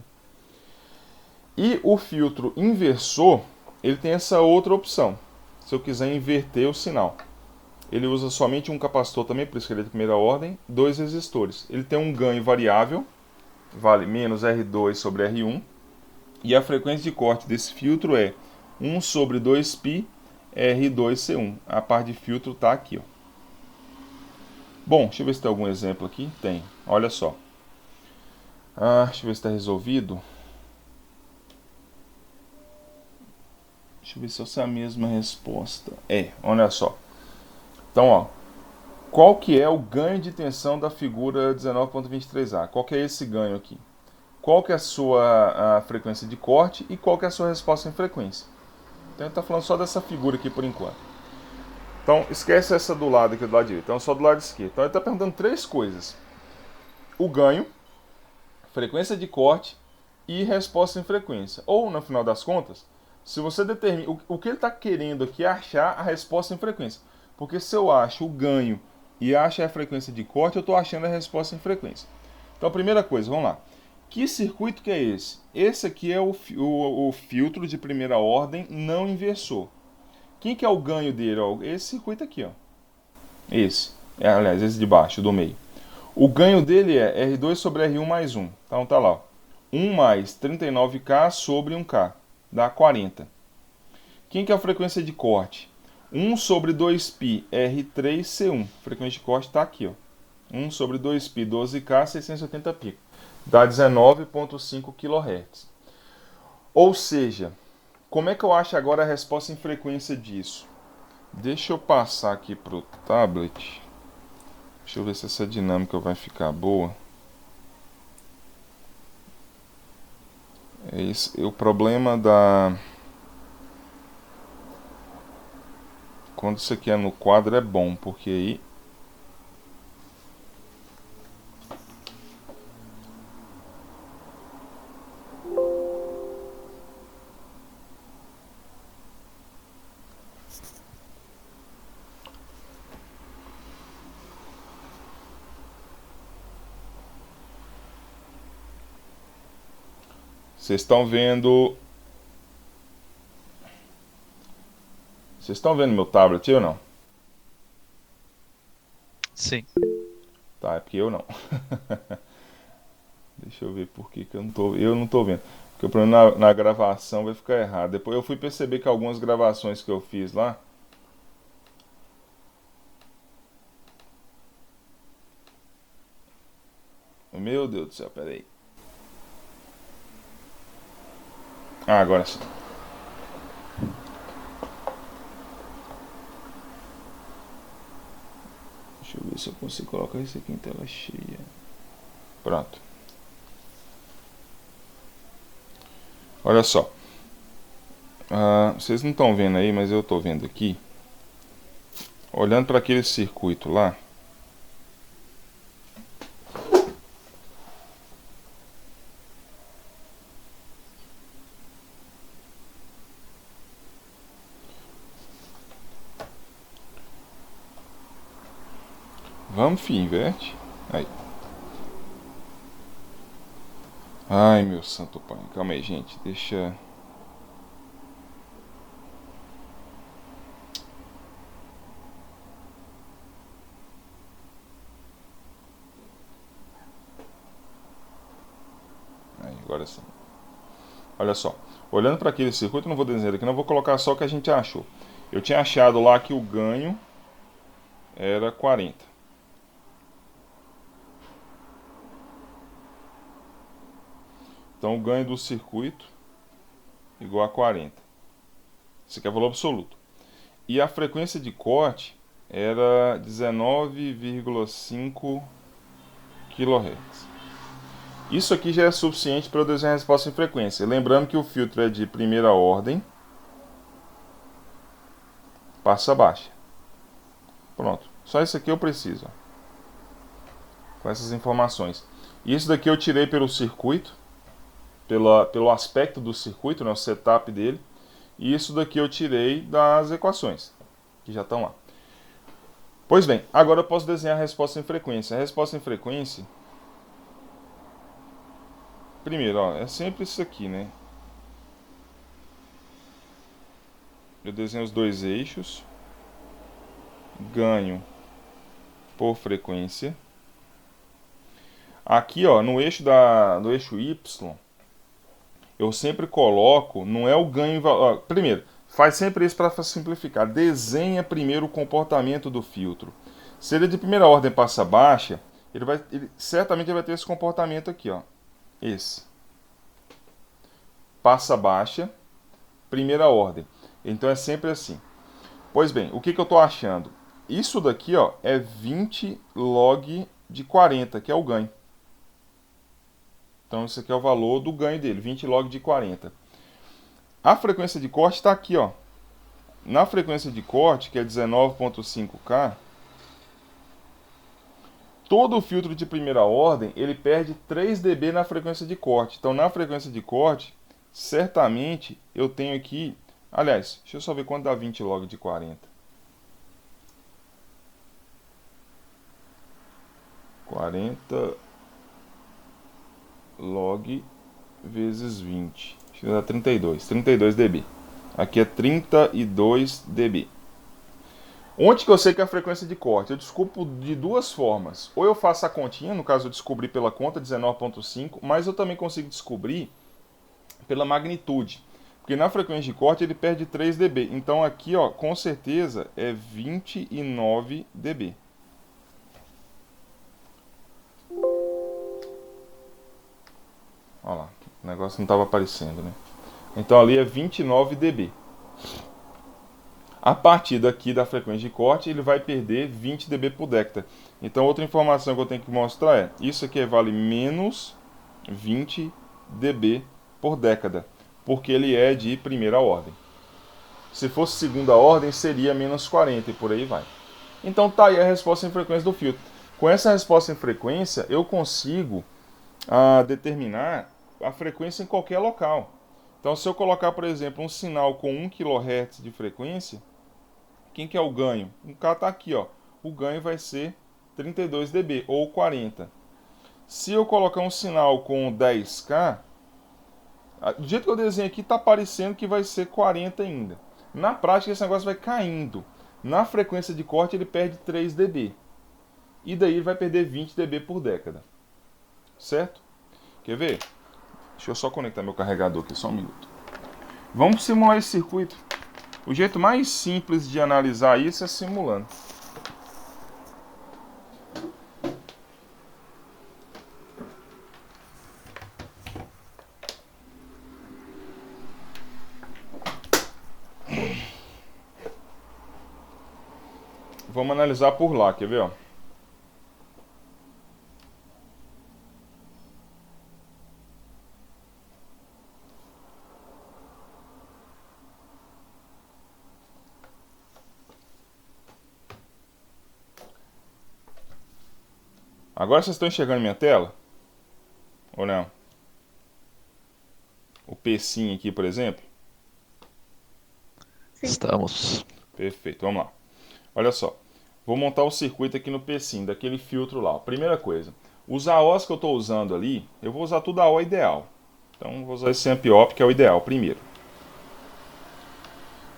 E o filtro inversor, ele tem essa outra opção. Se eu quiser inverter o sinal. Ele usa somente um capacitor também, por isso que ele é de primeira ordem, 2 resistores. Ele tem um ganho variável, vale menos R2 sobre R1. E a frequência de corte desse filtro é 1 sobre 2π R2C1. A parte de filtro está aqui, ó. Bom, deixa eu ver se tem algum exemplo aqui. Tem, olha só. Deixa eu ver se está resolvido. Deixa eu ver se essa é a mesma resposta. Olha só. Então, ó, qual que é o ganho de tensão da figura 19.23a? Qual que é esse ganho aqui? Qual que é a sua frequência de corte e qual que é a sua resposta em frequência? Então, ele está falando só dessa figura aqui por enquanto. Então, esquece essa do lado aqui do lado direito. Então, só do lado esquerdo. Então, ele está perguntando 3 coisas. O ganho, frequência de corte e resposta em frequência. Ou, no final das contas, se você determina... O que ele está querendo aqui é achar a resposta em frequência. Porque se eu acho o ganho e acho a frequência de corte, eu estou achando a resposta em frequência. Então, a primeira coisa, vamos lá. Que circuito que é esse? Esse aqui é o filtro de primeira ordem não inversor. Quem que é o ganho dele? Esse circuito aqui, ó. Aliás, esse de baixo, do meio. O ganho dele é R2 sobre R1 mais 1. Então tá lá, ó. 1 mais 39K sobre 1K. Dá 40. Quem que é a frequência de corte? 1 sobre 2π R3C1. A frequência de corte está aqui, ó. 1 sobre 2π 12K 680 pico. Dá 19,5 kHz. Ou seja, como é que eu acho agora a resposta em frequência disso? Deixa eu passar aqui para o tablet. Deixa eu ver se essa dinâmica vai ficar boa. O problema da... Quando isso aqui é no quadro é bom, porque aí... Vocês estão vendo... Vocês estão vendo meu tablet ou não? Sim. Tá, é porque eu não. Deixa eu ver por que eu não tô vendo. Porque o problema na gravação vai ficar errado. Depois eu fui perceber que algumas gravações que eu fiz lá... Meu Deus do céu, peraí. Agora sim. Deixa eu ver se eu consigo colocar isso aqui em tela cheia. Pronto. Olha só. Vocês não estão vendo aí, mas eu estou vendo aqui. Olhando para aquele circuito lá. Vamos, filho, inverte. Aí. Ai, meu santo pai. Calma aí, gente. Deixa... Aí, agora sim. Olha só. Olhando para aquele circuito, não vou desenhar aqui, não vou colocar só o que a gente achou. Eu tinha achado lá que o ganho era 40. Então o ganho do circuito igual a 40. Esse aqui é o valor absoluto. E a frequência de corte era 19,5 kHz. Isso aqui já é suficiente para eu desenhar a resposta em frequência. Lembrando que o filtro é de primeira ordem, passa baixa. Pronto. Só isso aqui eu preciso. Com essas informações. Isso daqui eu tirei pelo circuito, pelo aspecto do circuito, né, o setup dele. E isso daqui eu tirei das equações, que já estão lá. Pois bem, agora eu posso desenhar a resposta em frequência. A resposta em frequência, primeiro, ó, é sempre isso aqui, né? Eu desenho os dois eixos, ganho por frequência. Aqui, ó, no eixo Y, eu sempre coloco, não é o ganho, ó, primeiro, faz sempre isso para simplificar. Desenha primeiro o comportamento do filtro. Se ele é de primeira ordem passa baixa, certamente ele vai ter esse comportamento aqui, ó. Esse. Passa baixa, primeira ordem. Então é sempre assim. Pois bem, o que eu estou achando? Isso daqui, ó, é 20 log de 40, que é o ganho. Então esse aqui é o valor do ganho dele, 20 log de 40. A frequência de corte está aqui, ó. Na frequência de corte, que é 19,5K, todo o filtro de primeira ordem, ele perde 3 dB na frequência de corte. Então na frequência de corte, certamente eu tenho aqui... Aliás, deixa eu só ver quanto dá 20 log de 40. 40 log vezes 20. Acho que dá 32 dB. Aqui é 32 dB. Onde que eu sei que é a frequência de corte? Eu descubro de duas formas. Ou eu faço a continha, no caso eu descobri pela conta 19,5, mas eu também consigo descobrir pela magnitude. Porque na frequência de corte ele perde 3 dB. Então aqui, ó, com certeza é 29 dB. Olha lá, o negócio não estava aparecendo, né? Então ali é 29 dB. A partir daqui da frequência de corte, ele vai perder 20 dB por década. Então outra informação que eu tenho que mostrar é, isso aqui vale menos 20 dB por década, porque ele é de primeira ordem. Se fosse segunda ordem, seria menos 40 e por aí vai. Então tá aí a resposta em frequência do filtro. Com essa resposta em frequência, eu consigo determinar a frequência em qualquer local. Então se eu colocar, por exemplo, um sinal com 1 kHz de frequência, quem que é o ganho? O cara está aqui, ó. O ganho vai ser 32 dB ou 40. Se eu colocar um sinal com 10K, do jeito que eu desenho aqui, está parecendo que vai ser 40 ainda. Na prática, esse negócio vai caindo. Na frequência de corte, ele perde 3 dB. E daí ele vai perder 20 dB por década. Certo? Quer ver? Deixa eu só conectar meu carregador aqui, só um minuto. Vamos simular esse circuito. O jeito mais simples de analisar isso é simulando. Vamos analisar por lá, quer ver? Ó? Agora vocês estão enxergando minha tela? Ou não? O pecinho aqui, por exemplo? Sim. Estamos. Perfeito, vamos lá. Olha só. Vou montar o circuito aqui no pecinho, daquele filtro lá. Primeira coisa. Os AOs que eu estou usando ali, eu vou usar tudo AO ideal. Então vou usar esse amp-op que é o ideal primeiro.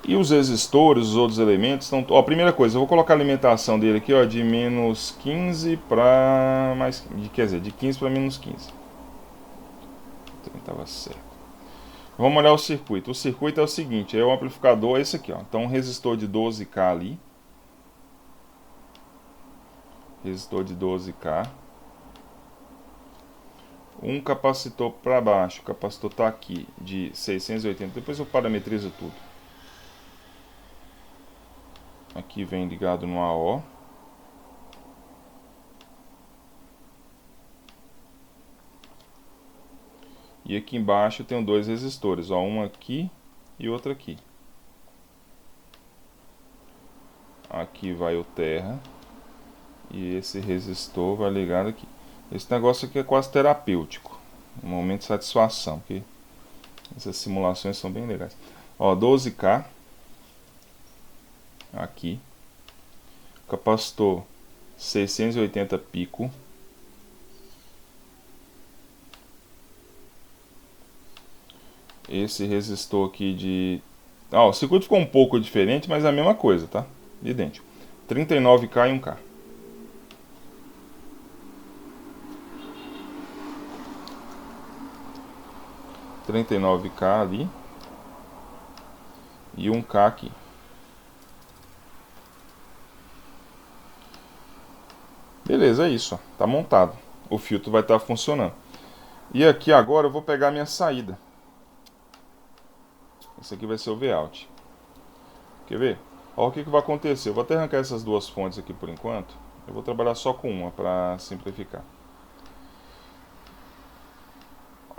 E os resistores, os outros elementos estão... Ó, primeira coisa, eu vou colocar a alimentação dele aqui, ó, de menos 15 para mais... Quer dizer, de 15 para menos 15. Estava certo. Vamos olhar o circuito. O circuito é o seguinte, o amplificador é esse aqui, ó. Então um resistor de 12K ali. Resistor de 12K. um capacitor para baixo, o capacitor está aqui, de 680, depois eu parametrizo tudo. Aqui vem ligado no AO. E aqui embaixo eu tenho dois resistores, ó, um aqui e outro aqui. Aqui vai o terra e esse resistor vai ligado aqui. Esse negócio aqui é quase terapêutico, um momento de satisfação, porque essas simulações são bem legais. Ó, 12K aqui, capacitor 680 pico. Esse resistor aqui de... o circuito ficou um pouco diferente, mas é a mesma coisa, tá? Idêntico. 39K e 1K. $39K ali. E 1K aqui. Beleza, é isso. Ó. Tá montado. O filtro vai estar funcionando. E aqui agora eu vou pegar a minha saída. Esse aqui vai ser o Vout. Quer ver? Olha o que vai acontecer. Eu vou até arrancar essas duas fontes aqui por enquanto. Eu vou trabalhar só com uma para simplificar.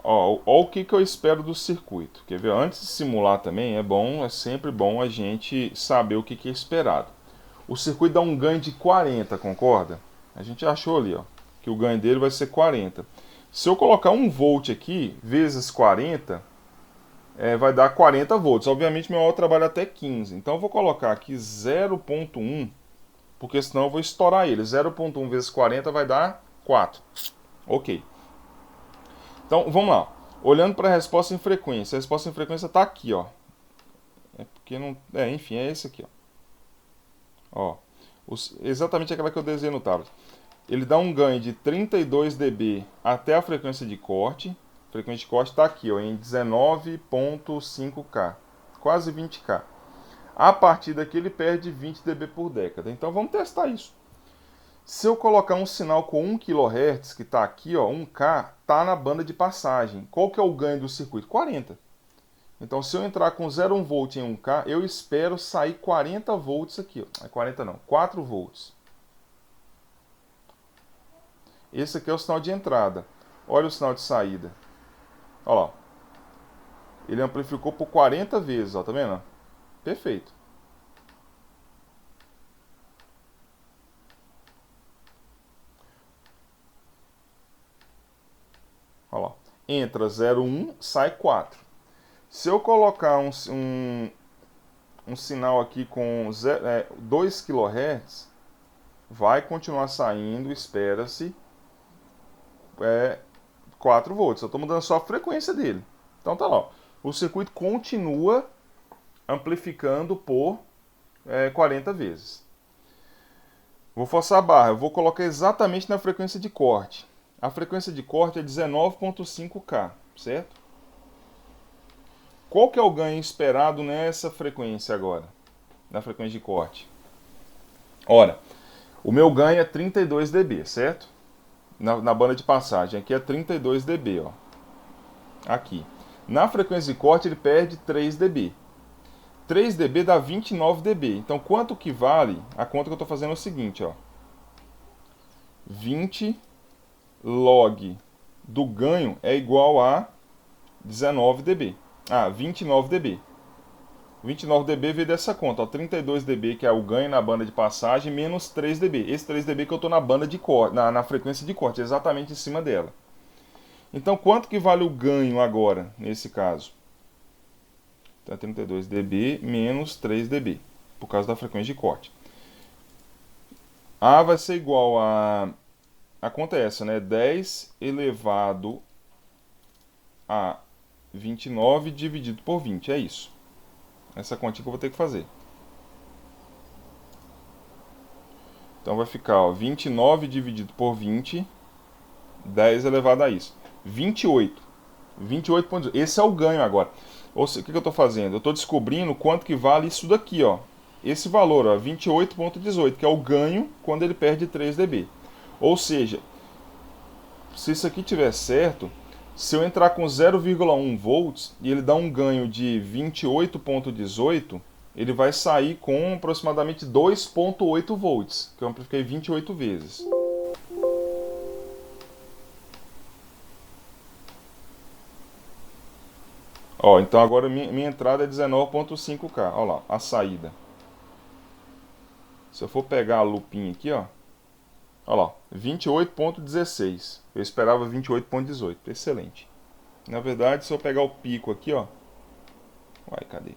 Ó, o que eu espero do circuito. Quer ver? Antes de simular também é sempre bom a gente saber o que é esperado. O circuito dá um ganho de 40, concorda? A gente achou ali, ó, que o ganho dele vai ser 40. Se eu colocar 1 volt aqui, vezes 40, vai dar 40 volts. Obviamente meu AO trabalha até 15. Então eu vou colocar aqui 0.1, porque senão eu vou estourar ele. 0.1 vezes 40 vai dar 4. Ok. Então vamos lá. Olhando para a resposta em frequência. A resposta em frequência está aqui, ó. É porque não... enfim, é esse aqui, ó. Exatamente aquela que eu desenhei no tablet. Ele dá um ganho de 32 dB até a frequência de corte. A frequência de corte está aqui, ó, em 19.5K, quase 20K. A partir daqui ele perde 20 dB por década. Então vamos testar isso. Se eu colocar um sinal com 1 kHz, que está aqui, ó, 1K, está na banda de passagem. Qual que é o ganho do circuito? 40. Então se eu entrar com 0,1 volt em 1K, eu espero sair 40 volts aqui. Ó. 40 não, 4 volts. Esse aqui é o sinal de entrada. Olha o sinal de saída. Olha lá. Ele amplificou por 40 vezes, ó, tá vendo? Perfeito. Olha lá. Entra 0,1, sai 4. Se eu colocar um sinal aqui com 2 kHz, vai continuar saindo, espera-se, 4 volts. Eu estou mudando só a frequência dele. Então tá lá. Ó. O circuito continua amplificando por 40 vezes. Vou forçar a barra. Eu vou colocar exatamente na frequência de corte. A frequência de corte é 19.5K, certo? Qual que é o ganho esperado nessa frequência agora? Na frequência de corte. Ora, o meu ganho é 32 dB, certo? Na banda de passagem. Aqui é 32 dB, ó. Aqui. Na frequência de corte ele perde 3 dB. 3 dB dá 29 dB. Então quanto que vale? A conta que eu estou fazendo é o seguinte, ó. 20 log do ganho é igual a 19 dB. 29 dB. 29 dB veio dessa conta, ó, 32 dB que é o ganho na banda de passagem, menos 3 dB. Esse 3 dB que eu estou na banda de corte, na frequência de corte, exatamente em cima dela. Então quanto que vale o ganho agora, nesse caso? Então, 32 dB menos 3 dB, por causa da frequência de corte. A vai ser igual a conta é essa, né? 10 elevado a 29 dividido por 20, é isso. Essa continha que eu vou ter que fazer. Então vai ficar, ó, 29 dividido por 20, 10 elevado a isso. 28. 28,18. Esse é o ganho agora. Ou seja, o que eu estou fazendo? Eu estou descobrindo quanto que vale isso daqui, ó. Esse valor, ó, 28,18, que é o ganho quando ele perde 3 dB. Ou seja, se isso aqui tiver certo, se eu entrar com 0,1 volts e ele dá um ganho de 28,18, ele vai sair com aproximadamente 2,8 volts, que eu amplifiquei 28 vezes. Ó, então agora minha entrada é 19,5K. Ó lá, a saída. Se eu for pegar a lupinha aqui, ó. Ó lá, 28,16. Eu esperava 28,18. Excelente. Na verdade, se eu pegar o pico aqui, ó. Uai, cadê?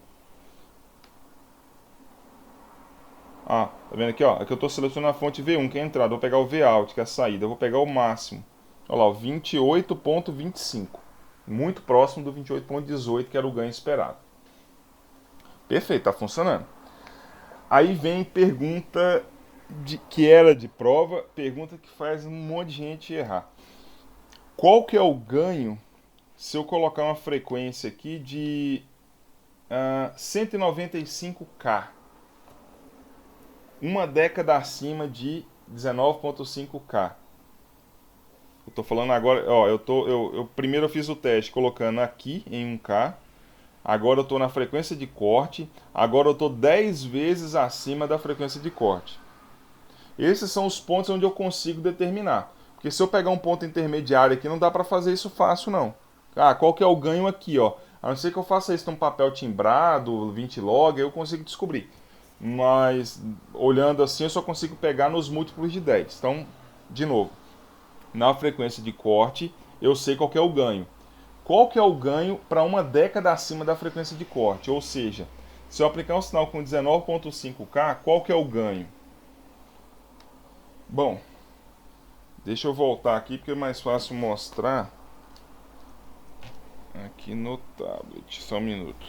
Ah, tá vendo aqui, ó? Aqui eu estou selecionando a fonte V1, que é a entrada. Vou pegar o Vout, que é a saída. Eu vou pegar o máximo. Olha lá, 28,25. Muito próximo do 28,18, que era o ganho esperado. Perfeito, tá funcionando. Aí vem pergunta que era de prova, pergunta que faz um monte de gente errar. Qual que é o ganho se eu colocar uma frequência aqui de 195K? Uma década acima de 19,5K. Eu tô falando agora, ó, primeiro eu fiz o teste colocando aqui em 1K, agora eu tô na frequência de corte, agora eu tô 10 vezes acima da frequência de corte. Esses são os pontos onde eu consigo determinar. Porque se eu pegar um ponto intermediário aqui, não dá para fazer isso fácil não. Ah, qual que é o ganho aqui, ó? A não ser que eu faça isso num papel timbrado, 20 log, eu consigo descobrir. Mas olhando assim, eu só consigo pegar nos múltiplos de 10. Então, de novo, na frequência de corte, eu sei qual que é o ganho. Qual que é o ganho para uma década acima da frequência de corte? Ou seja, se eu aplicar um sinal com 19,5K, qual que é o ganho? Bom, deixa eu voltar aqui porque é mais fácil mostrar aqui no tablet. Só um minuto.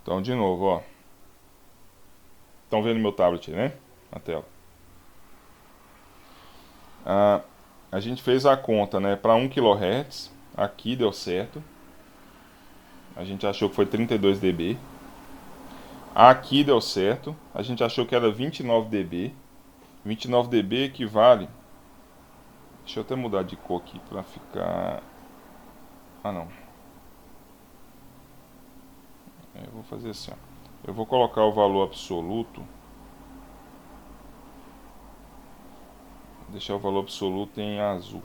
Então, de novo, ó. Estão vendo meu tablet, né? Na tela. A gente fez a conta, né? Para 1 kHz. Aqui deu certo. A gente achou que foi 32 dB. Aqui deu certo. A gente achou que era 29 dB. 29 dB equivale. Deixa eu até mudar de cor aqui para ficar. Ah, não. Eu vou fazer assim, ó. Eu vou colocar o valor absoluto. Deixar o valor absoluto em azul.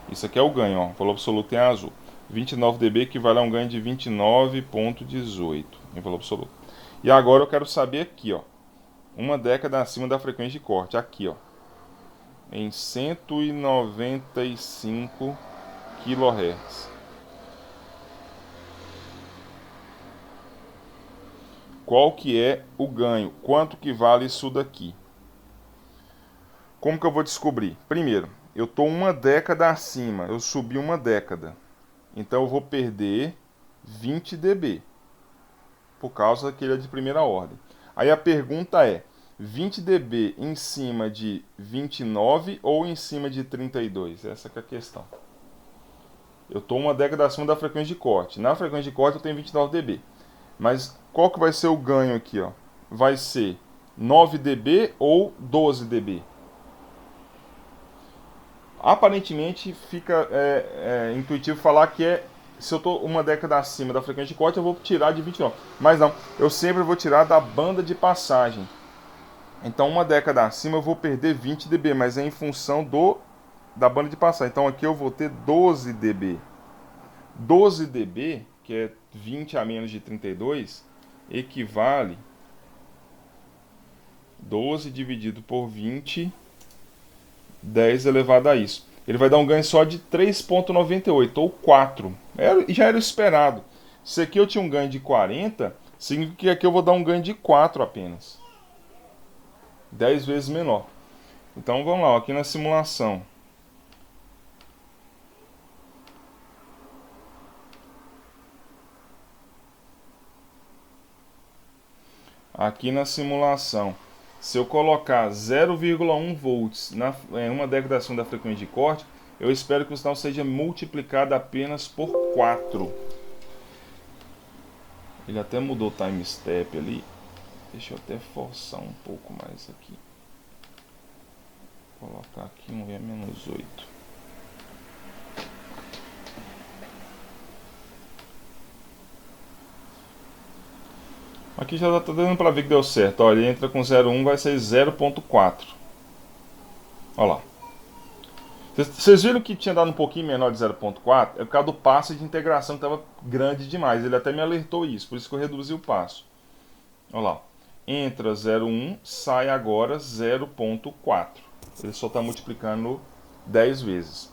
Isso aqui é o ganho, ó. O valor absoluto em azul. 29 dB equivale a um ganho de 29,18 em valor absoluto. E agora eu quero saber aqui, ó. Uma década acima da frequência de corte. Aqui, ó. Em 195 kHz. Qual que é o ganho? Quanto que vale isso daqui? Como que eu vou descobrir? Primeiro, eu estou uma década acima, eu subi uma década. Então eu vou perder 20 dB, por causa que ele é de primeira ordem. Aí a pergunta é, 20 dB em cima de 29 ou em cima de 32? Essa que é a questão. Eu estou uma década acima da frequência de corte. Na frequência de corte eu tenho 29 dB. Mas qual que vai ser o ganho aqui, ó? Vai ser 9 dB ou 12 dB? Aparentemente fica intuitivo falar que se eu estou uma década acima da frequência de corte, eu vou tirar de 29. Mas não, eu sempre vou tirar da banda de passagem. Então uma década acima eu vou perder 20 dB, mas é em função da banda de passagem. Então aqui eu vou ter 12 dB. 12 dB, que é 20 a menos de 32, equivale 12 dividido por 20, 10 elevado a isso. Ele vai dar um ganho só de 3,98 ou 4. Já era esperado. Se aqui eu tinha um ganho de 40, significa que aqui eu vou dar um ganho de 4 apenas. 10 vezes menor. Então vamos lá, aqui na simulação. Aqui na simulação, Se eu colocar 0,1 volts em uma degradação da frequência de corte, eu espero que o sinal seja multiplicado apenas por 4. Ele até mudou o time step ali. Deixa eu até forçar um pouco mais aqui. Vou colocar aqui um V-8. Aqui já está dando para ver que deu certo. Olha, ele entra com 0,1, vai ser 0,4. Olha lá. Vocês viram que tinha dado um pouquinho menor de 0,4? É por causa do passo de integração que estava grande demais. Ele até me alertou isso, por isso que eu reduzi o passo. Olha lá. Entra 0,1, sai agora 0,4. Ele só está multiplicando 10 vezes.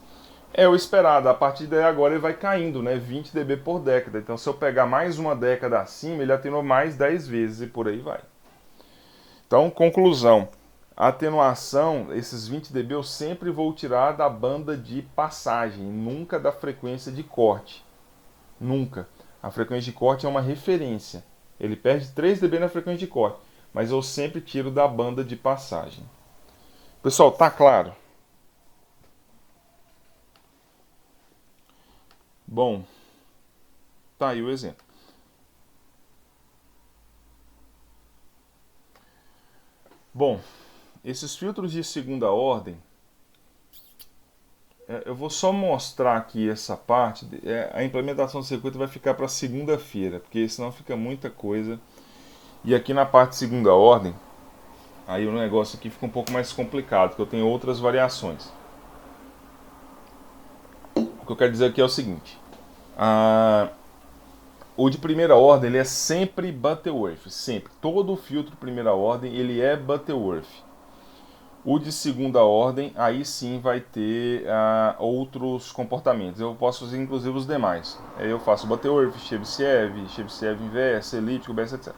É o esperado, a partir daí agora ele vai caindo, né? 20 dB por década. Então se eu pegar mais uma década acima, ele atenuou mais 10 vezes e por aí vai. Então, conclusão. A atenuação, esses 20 dB eu sempre vou tirar da banda de passagem, nunca da frequência de corte. Nunca. A frequência de corte é uma referência. Ele perde 3 dB na frequência de corte, mas eu sempre tiro da banda de passagem. Pessoal, tá claro? Bom, tá aí o exemplo. Bom, esses filtros de segunda ordem, eu vou só mostrar aqui essa parte. A implementação do circuito vai ficar para segunda-feira, porque senão fica muita coisa. E aqui na parte de segunda ordem, aí o negócio aqui fica um pouco mais complicado, porque eu tenho outras variações. O que eu quero dizer aqui é o seguinte. O de primeira ordem ele é sempre Butterworth, sempre. Todo filtro de primeira ordem ele é Butterworth. O de segunda ordem, aí sim vai ter outros comportamentos. Eu posso fazer inclusive os demais. Aí eu faço Butterworth, Chebyshev inverso, elíptico, BS, etc.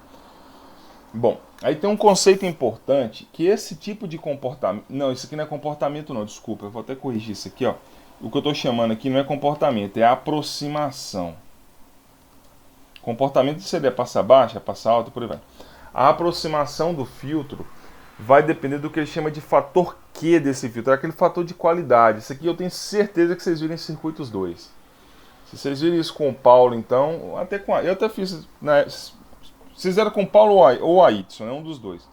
Bom, aí tem um conceito importante, que esse tipo de comportamento... Não, isso aqui não é comportamento não, desculpa. Eu vou até corrigir isso aqui, ó. O que eu estou chamando aqui não é comportamento, é aproximação. Comportamento de CD é passa baixa, passa alta, por aí vai. A aproximação do filtro vai depender do que ele chama de fator Q desse filtro, é aquele fator de qualidade. Isso aqui eu tenho certeza que vocês viram em circuitos 2. Se vocês viram isso com o Paulo, então, até com eu até fiz, né, vocês eram com o Paulo ou a Aitson, é um dos dois.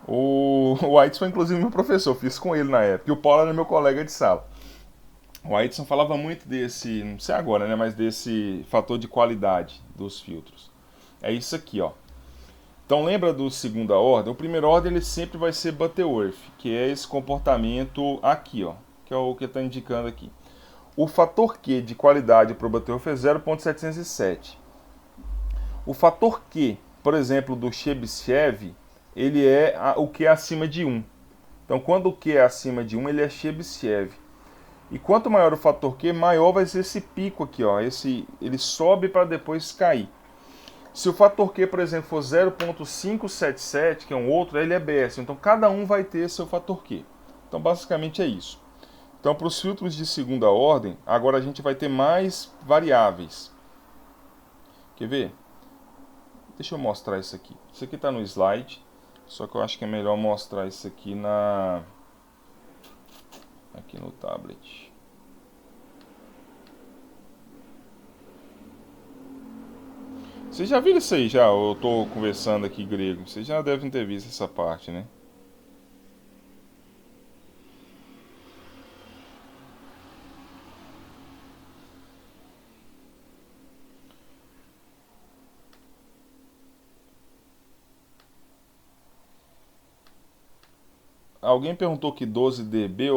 O Aitson foi inclusive meu professor, fiz com ele na época, e o Paulo era meu colega de sala. O Aitson falava muito desse, não sei agora, né, mas desse fator de qualidade dos filtros. É isso aqui, ó. Então lembra do segunda ordem? O primeiro ordem ele sempre vai ser Butterworth, que é esse comportamento aqui, ó, que é o que está indicando aqui. O fator Q de qualidade para o Butterworth é 0,707. O fator Q, por exemplo, do Chebyshev, ele é o Q acima de 1. Então quando o Q é acima de 1, ele é Chebyshev. E quanto maior o fator Q, maior vai ser esse pico aqui, ó. Ele sobe para depois cair. Se o fator Q, por exemplo, for 0,577, que é um outro, ele é BS. Então cada um vai ter seu fator Q. Então basicamente é isso. Então para os filtros de segunda ordem, agora a gente vai ter mais variáveis. Quer ver? Deixa eu mostrar isso aqui. Isso aqui está no slide, só que eu acho que é melhor mostrar isso aqui aqui no tablet. Vocês já viram isso aí já? Eu estou conversando aqui grego. Vocês já devem ter visto essa parte, né? Alguém perguntou que 12 dB.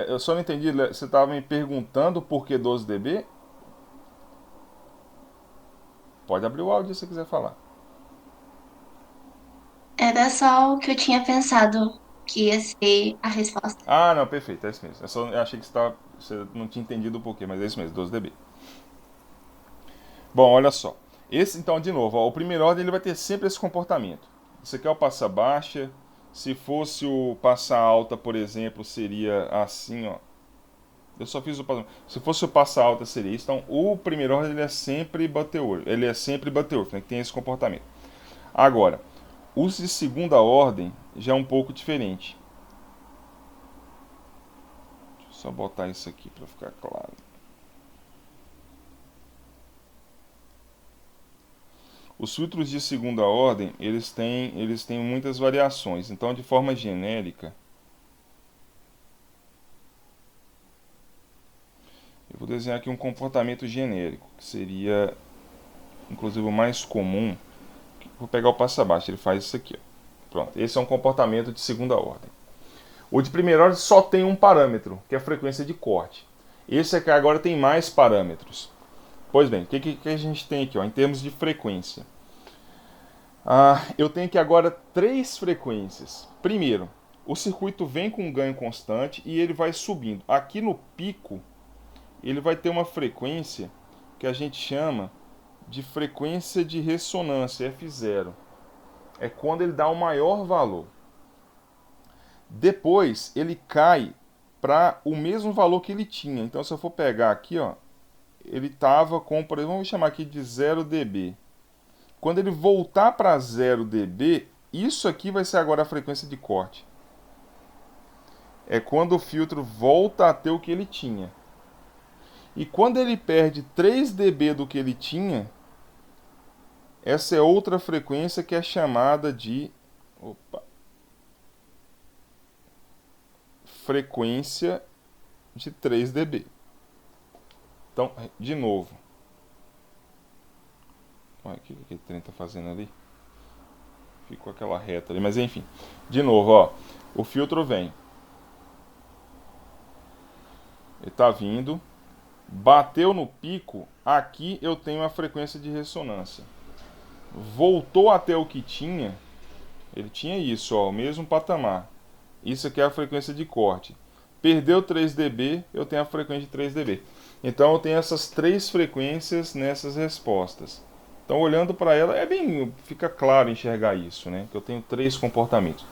Eu só não entendi. Você estava me perguntando por que 12 dB? Pode abrir o áudio se você quiser falar. Era só o que eu tinha pensado que ia ser a resposta. Ah, não, perfeito, é isso mesmo. Eu achei que você não tinha entendido o porquê, mas é isso mesmo, 12 dB. Bom, olha só. Esse, então, de novo, ó, o primeiro ordem ele vai ter sempre esse comportamento. Isso aqui é o passa baixa. Se fosse o passa alta, por exemplo, seria assim, ó. Eu só fiz o passa. Se fosse o passa alta, seria isso. Então, o primeiro ordem ele é sempre Butterworth. Ele é sempre Butterworth, né, que tem esse comportamento. Agora, Os de segunda ordem já é um pouco diferente. Deixa eu só botar isso aqui para ficar claro. Os filtros de segunda ordem, eles têm muitas variações. Então, de forma genérica, eu vou desenhar aqui um comportamento genérico, que seria, inclusive, o mais comum. Vou pegar o passo abaixo, ele faz isso aqui. Ó. Pronto, esse é um comportamento de segunda ordem. O de primeira ordem só tem um parâmetro, que é a frequência de corte. Esse aqui agora tem mais parâmetros. Pois bem, o que a gente tem aqui, ó, em termos de frequência? Eu tenho aqui agora 3 frequências. Primeiro, o circuito vem com um ganho constante e ele vai subindo. Aqui no pico, ele vai ter uma frequência que a gente chama de frequência de ressonância, F0. É quando ele dá o maior valor. Depois, ele cai para o mesmo valor que ele tinha. Então, se eu for pegar aqui, ó, ele estava com, por exemplo, vamos chamar aqui de 0 dB. Quando ele voltar para 0 dB, isso aqui vai ser agora a frequência de corte. É quando o filtro volta a ter o que ele tinha. E quando ele perde 3 dB do que ele tinha, essa é outra frequência que é chamada de frequência de 3 dB. Então, de novo. Olha o que aquele trem está fazendo ali. Ficou aquela reta ali, mas enfim. De novo, ó. O filtro vem. Ele está vindo. Bateu no pico. Aqui eu tenho a frequência de ressonância. Voltou até o que tinha. Ele tinha isso, ó, o mesmo patamar. Isso aqui é a frequência de corte. Perdeu 3 dB, eu tenho a frequência de 3 dB. Então eu tenho essas 3 frequências nessas respostas. Então, olhando para ela, fica claro enxergar isso, né? Que eu tenho 3 comportamentos.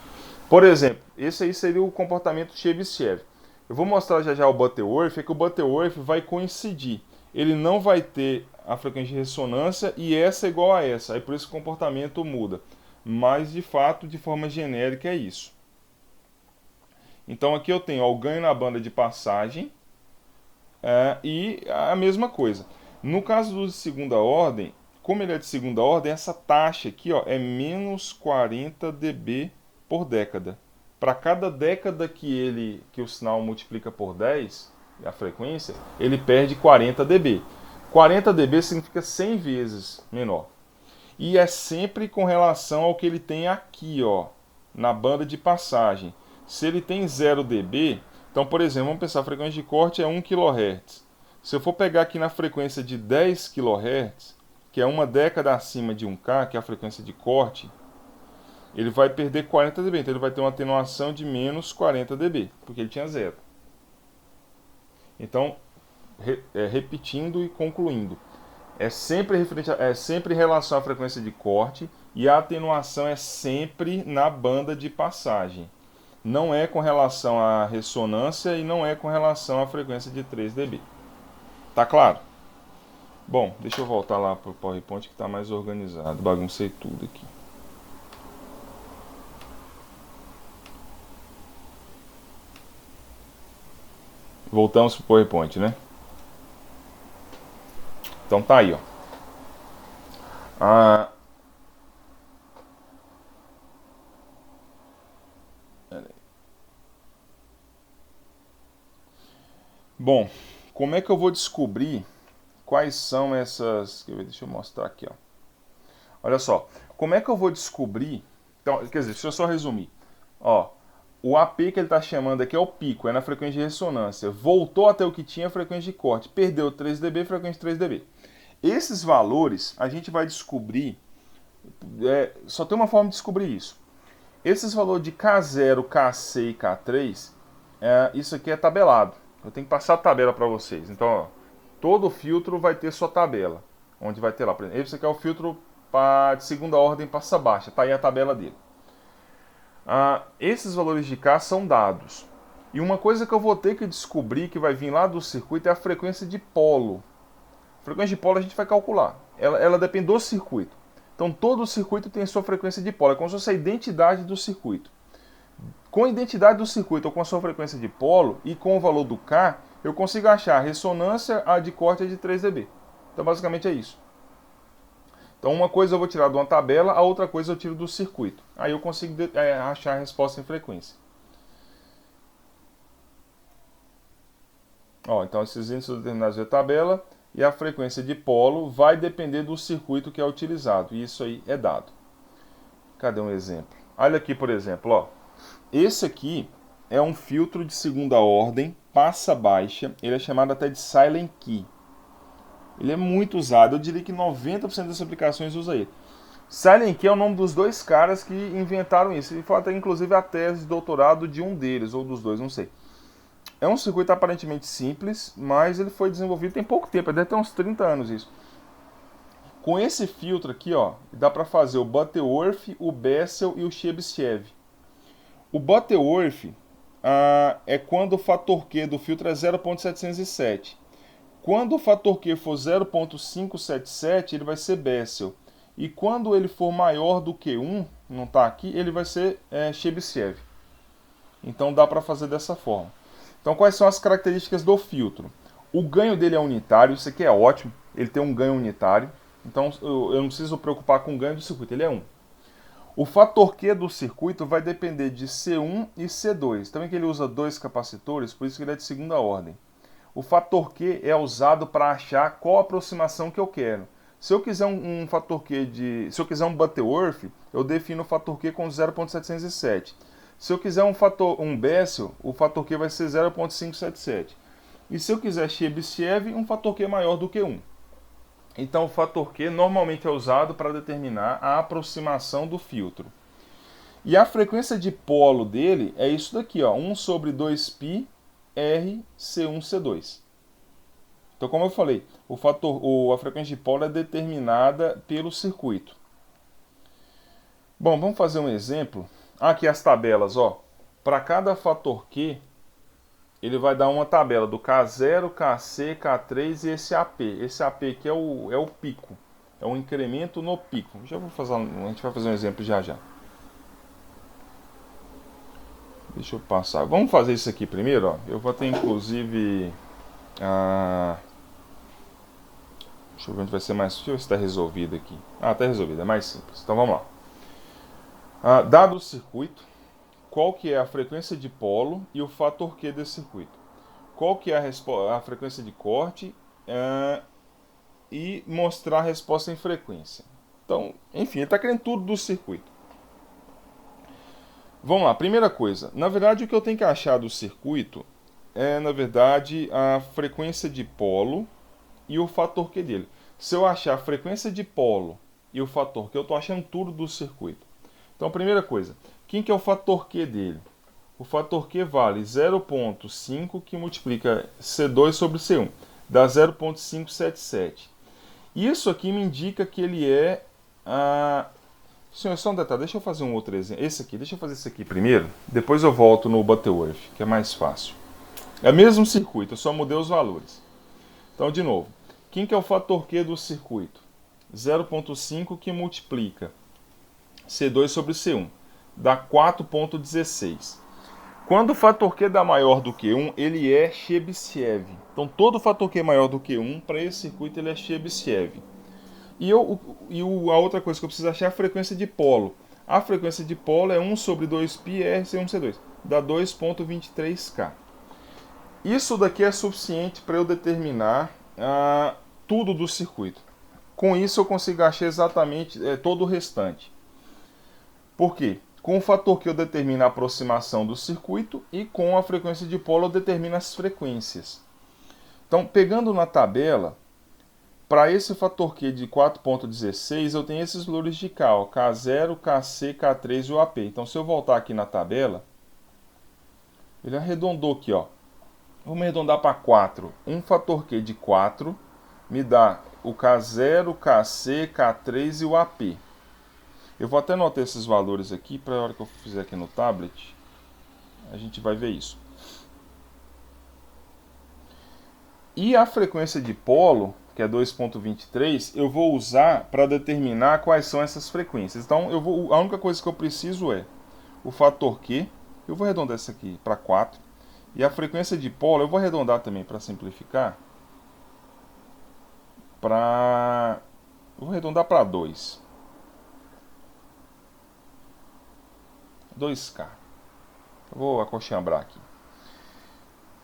Por exemplo, esse aí seria o comportamento Chebyshev. Eu vou mostrar já já o Butterworth, é que o Butterworth vai coincidir. Ele não vai ter a frequência de ressonância e essa é igual a essa. Aí por isso o comportamento muda. Mas, de fato, de forma genérica é isso. Então, aqui eu tenho ó, o ganho na banda de passagem e a mesma coisa. No caso do de segunda ordem, como ele é de segunda ordem, essa taxa aqui ó, é menos 40 dB por década. Para cada década que o sinal multiplica por 10, a frequência, ele perde 40 dB. 40 dB significa 100 vezes menor. E é sempre com relação ao que ele tem aqui, ó, na banda de passagem. Se ele tem 0 dB, então, por exemplo, vamos pensar, a frequência de corte é 1 kHz. Se eu for pegar aqui na frequência de 10 kHz, que é uma década acima de 1K, que é a frequência de corte, ele vai perder 40 dB. Então ele vai ter uma atenuação de menos 40 dB, porque ele tinha 0. Então, repetindo e concluindo, é sempre em relação à frequência de corte e a atenuação é sempre na banda de passagem. Não é com relação à ressonância e não é com relação à frequência de 3 dB. Tá claro? Bom, deixa eu voltar lá para o PowerPoint que está mais organizado. Baguncei tudo aqui. Voltamos para o PowerPoint, né? Então tá aí, ó. Bom, como é que eu vou descobrir quais são essas... Deixa eu mostrar aqui, ó. Olha só, como é que eu vou descobrir... Então, quer dizer, deixa eu só resumir. Ó, o AP que ele está chamando aqui é o pico, é na frequência de ressonância. Voltou até o que tinha a frequência de corte. Perdeu 3 dB, frequência de 3 dB. Esses valores a gente vai descobrir... só tem uma forma de descobrir isso. Esses valores de K0, K6 e K3, isso aqui é tabelado. Eu tenho que passar a tabela para vocês. Então, ó, todo filtro vai ter sua tabela. Onde vai ter lá, por exemplo, esse aqui é o filtro de segunda ordem passa baixa. Está aí a tabela dele. Esses valores de K são dados. E uma coisa que eu vou ter que descobrir, que vai vir lá do circuito, é a frequência de polo. A frequência de polo a gente vai calcular. Ela depende do circuito. Então todo circuito tem a sua frequência de polo, é como se fosse a identidade do circuito. Com a identidade do circuito ou com a sua frequência de polo e com o valor do K, eu consigo achar a ressonância, a de corte é de 3 dB. Então basicamente é isso. Então uma coisa eu vou tirar de uma tabela, a outra coisa eu tiro do circuito. Aí eu consigo achar a resposta em frequência. Ó, então esses índices determinados da tabela e a frequência de polo vai depender do circuito que é utilizado. E isso aí é dado. Cadê um exemplo? Olha aqui, por exemplo, ó. Esse aqui é um filtro de segunda ordem, passa baixa. Ele é chamado até de Silent Key. Ele é muito usado. Eu diria que 90% das aplicações usa ele. Silent Key é o nome dos dois caras que inventaram isso. E foi até inclusive a tese de doutorado de um deles, ou dos dois, não sei. É um circuito aparentemente simples, mas ele foi desenvolvido tem pouco tempo, deve ter uns 30 anos isso. Com esse filtro aqui, ó, dá para fazer o Butterworth, o Bessel e o Chebyshev. O Butterworth é quando o fator Q do filtro é 0.707. Quando o fator Q for 0.577, ele vai ser Bessel. E quando ele for maior do que 1, não está aqui, ele vai ser Chebyshev. Então dá para fazer dessa forma. Então quais são as características do filtro? O ganho dele é unitário, isso aqui é ótimo, ele tem um ganho unitário. Então eu não preciso preocupar com o ganho do circuito, ele é 1. O fator Q do circuito vai depender de C1 e C2. Também que ele usa dois capacitores, por isso que ele é de segunda ordem. O fator Q é usado para achar qual aproximação que eu quero. Se eu quiser um fator Q se eu quiser um Butterworth, eu defino o fator Q com 0.707. Se eu quiser um Bessel, o fator Q vai ser 0.577. E se eu quiser Chebyshev, um fator Q maior do que 1. Então o fator Q normalmente é usado para determinar a aproximação do filtro. E a frequência de polo dele é isso daqui, ó, 1 sobre 2π R C1 C2. Então, como eu falei, a frequência de polo é determinada pelo circuito. Bom, vamos fazer um exemplo. Aqui as tabelas, ó. Para cada fator Q, ele vai dar uma tabela do K0, KC, K3 e esse AP. Esse AP aqui é o pico. É um incremento no pico. A gente vai fazer um exemplo já já. Deixa eu passar. Vamos fazer isso aqui primeiro, ó. Eu vou ter inclusive... Deixa eu ver onde vai ser mais... Deixa eu ver se está resolvido aqui. Está resolvido, é mais simples. Então vamos lá. Dado o circuito, qual que é a frequência de polo e o fator Q desse circuito? Qual que é a frequência de corte e mostrar a resposta em frequência. Então, enfim, ele está querendo tudo do circuito. Vamos lá, primeira coisa. Na verdade, o que eu tenho que achar do circuito é, na verdade, a frequência de polo e o fator Q dele. Se eu achar a frequência de polo e o fator Q, eu estou achando tudo do circuito. Então, primeira coisa, quem que é o fator Q dele? O fator Q vale 0,5 que multiplica C2 sobre C1, dá 0,577. Isso aqui me indica que ele é... Senhor, só um detalhe, deixa eu fazer um outro exemplo. Deixa eu fazer esse aqui primeiro, depois eu volto no Butterworth, que é mais fácil. É o mesmo circuito, eu só mudei os valores. Então, de novo, quem que é o fator Q do circuito? 0,5 que multiplica C2 sobre C1, dá 4,16. Quando o fator Q dá maior do que 1, ele é Chebyshev. Então, todo fator Q maior do que 1, para esse circuito, ele é Chebyshev. E a outra coisa que eu preciso achar é a frequência de polo. A frequência de polo é 1 sobre 2π RC1C2, dá 2,23K. Isso daqui é suficiente para eu determinar tudo do circuito. Com isso eu consigo achar exatamente todo o restante. Por quê? Com o fator Q eu determino a aproximação do circuito e com a frequência de polo eu determino as frequências. Então, pegando na tabela, para esse fator Q de 4,16 eu tenho esses valores de K, ó, K0, KC, K3 e o AP. Então, se eu voltar aqui na tabela, ele arredondou aqui, ó. Vamos arredondar para 4. Um fator Q de 4 me dá o K0, KC, K3 e o AP. Eu vou até anotar esses valores aqui para a hora que eu fizer aqui no tablet, a gente vai ver isso. E a frequência de polo que é 2.23, eu vou usar para determinar quais são essas frequências. Então, a única coisa que eu preciso é o fator Q, eu vou arredondar isso aqui para 4, e a frequência de polo, eu vou arredondar também para simplificar, eu vou arredondar para 2. 2K. Eu vou acolchambrar aqui.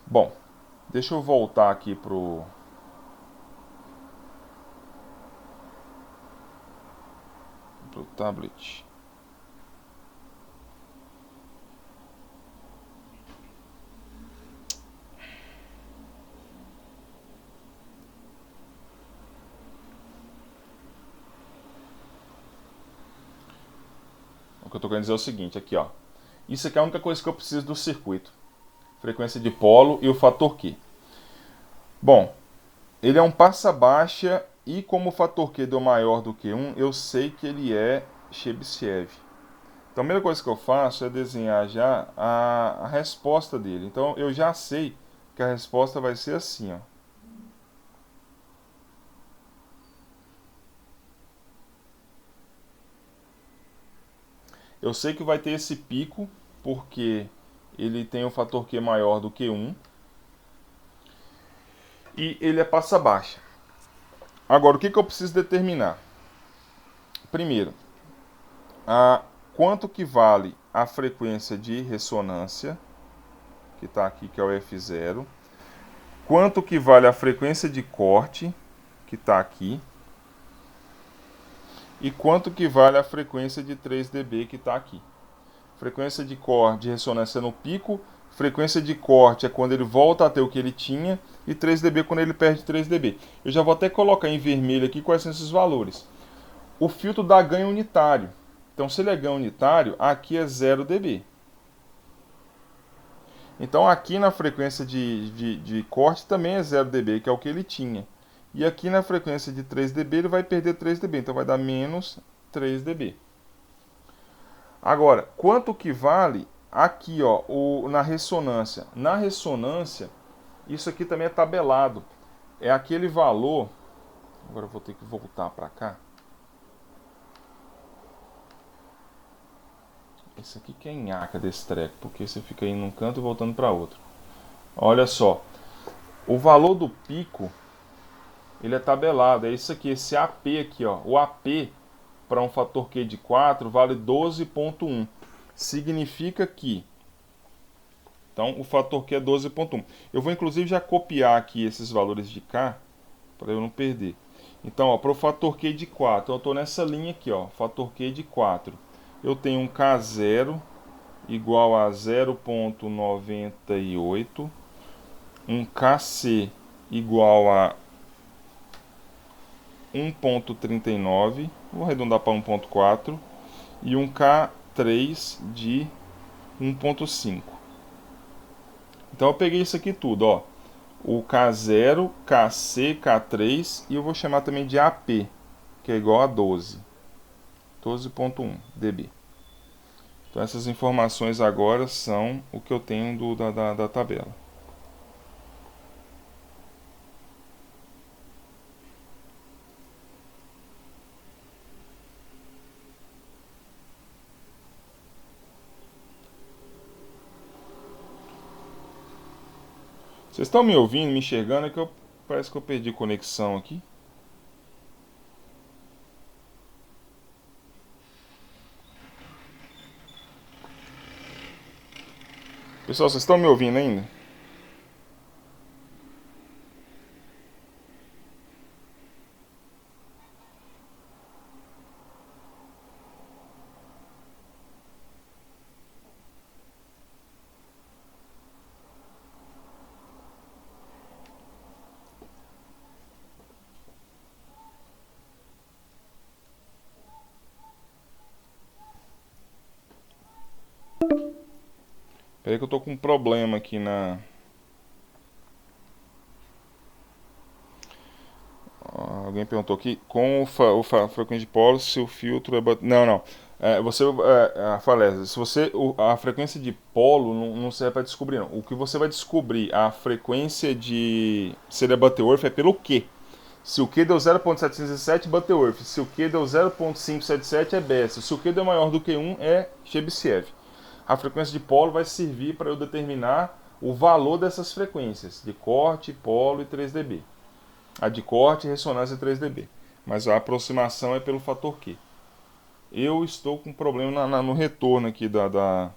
Bom, deixa eu voltar aqui pro tablet. O que eu estou querendo dizer é o seguinte, aqui ó. Isso aqui é a única coisa que eu preciso do circuito. Frequência de polo e o fator Q. Bom, ele é um passa baixa e como o fator Q deu maior do que 1, eu sei que ele é Chebyshev. Então a primeira coisa que eu faço é desenhar já a resposta dele. Então eu já sei que a resposta vai ser assim, ó. Eu sei que vai ter esse pico, porque ele tem um fator Q maior do que 1. E ele é passa baixa. Agora, o que eu preciso determinar? Primeiro, quanto que vale a frequência de ressonância, que está aqui, que é o F0. Quanto que vale a frequência de corte, que está aqui. E quanto que vale a frequência de 3 dB, que está aqui. Frequência de corte, de ressonância no pico. Frequência de corte é quando ele volta a ter o que ele tinha. E 3 dB quando ele perde 3 dB. Eu já vou até colocar em vermelho aqui quais são esses valores. O filtro dá ganho unitário. Então, se ele é ganho unitário, aqui é 0 dB. Então, aqui na frequência de corte também é 0 dB, que é o que ele tinha. E aqui na frequência de 3 dB, ele vai perder 3 dB. Então, vai dar menos 3 dB. Agora, quanto que vale aqui, ó, na ressonância? Na ressonância, isso aqui também é tabelado. É aquele valor... Agora eu vou ter que voltar para cá. Esse aqui que é nhaca desse treco, porque você fica indo num canto e voltando para outro. Olha só, o valor do pico, ele é tabelado, é isso aqui, esse AP aqui, ó. O AP para um fator Q de 4 vale 12.1. Significa que, então o fator Q é 12.1. Eu vou inclusive já copiar aqui esses valores de K, para eu não perder. Então, para o fator Q de 4, eu estou nessa linha aqui, ó, fator Q de 4. Eu tenho um K0 igual a 0.98, um KC igual a 1.39, vou arredondar para 1.4, e um K3 de 1.5. Então eu peguei isso aqui tudo, ó. O K0, KC, K3 e eu vou chamar também de AP, que é igual a 12.1 dB. Então essas informações agora são o que eu tenho da tabela. Vocês estão me ouvindo, me enxergando? É que parece que eu perdi conexão aqui. Pessoal, vocês estão me ouvindo ainda? Peraí que eu tô com um problema aqui na... Alguém perguntou aqui, com o frequência de polo, se o filtro é... Não. Falésia, se você, a frequência de polo não serve para descobrir, não. O que você vai descobrir, a frequência de... Se ele é Butterworth é pelo Q. Se o Q deu 0.707, Butterworth. Se o Q deu 0.577, é Bessel. Se o Q deu maior do que 1, é Chebyshev. A frequência de polo vai servir para eu determinar o valor dessas frequências, de corte, polo e 3 dB. A de corte, ressonância e 3 dB. Mas a aproximação é pelo fator Q. Eu estou com problema no retorno aqui da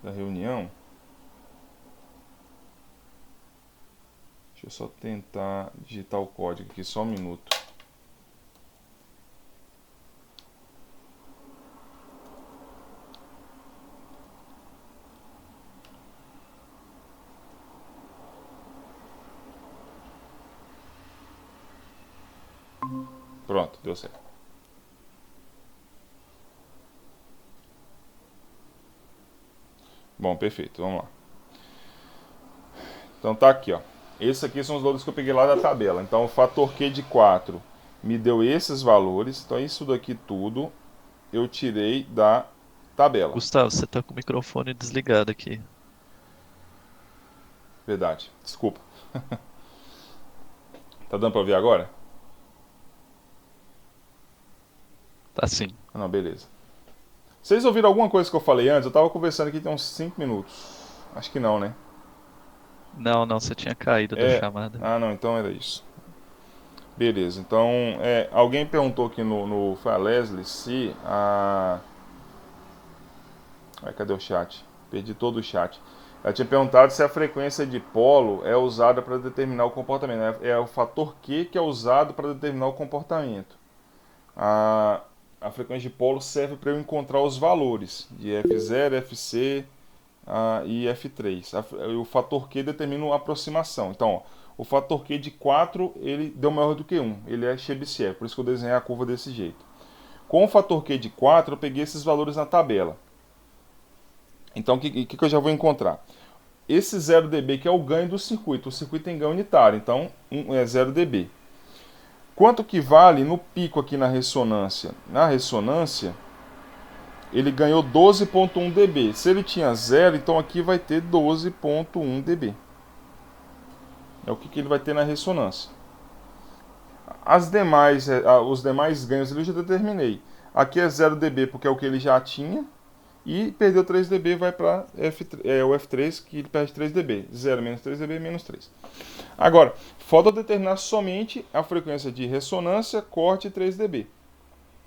reunião. Deixa eu só tentar digitar o código aqui, só um minuto. Pronto, deu certo. Bom, perfeito, vamos lá. Então tá aqui, ó. Esses aqui são os valores que eu peguei lá da tabela. Então o fator Q de 4 me deu esses valores. Então isso daqui tudo eu tirei da tabela. Gustavo, você tá com o microfone desligado aqui. Verdade, desculpa. Tá dando pra ouvir agora? Tá sim. Não, beleza. Vocês ouviram alguma coisa que eu falei antes? Eu tava conversando aqui tem uns 5 minutos. Acho que não, né? Não, você tinha caído da chamada. Ah, não, então era isso. Beleza, então alguém perguntou aqui foi a Leslie se a... cadê o chat? Perdi todo o chat. Ela tinha perguntado se a frequência de polo é usada para determinar o comportamento. É o fator Q que é usado para determinar o comportamento. A frequência de polo serve para eu encontrar os valores de F0, FC e F3. O fator Q determina a aproximação. Então, ó, o fator Q de 4 ele deu maior do que 1. Ele é Chebyshev, por isso que eu desenhei a curva desse jeito. Com o fator Q de 4, eu peguei esses valores na tabela. Então, o que eu já vou encontrar? Esse 0 dB que é o ganho do circuito. O circuito tem ganho unitário, então é 0 dB. Quanto que vale no pico aqui na ressonância? Na ressonância, ele ganhou 12.1 dB. Se ele tinha 0, então aqui vai ter 12.1 dB. É o que ele vai ter na ressonância. Os demais ganhos eu já determinei. Aqui é 0 dB porque é o que ele já tinha. E perdeu 3 dB, vai para o F3, que ele perde 3 dB. 0 menos 3 dB, menos 3. Agora, falta determinar somente a frequência de ressonância, corte e 3 dB.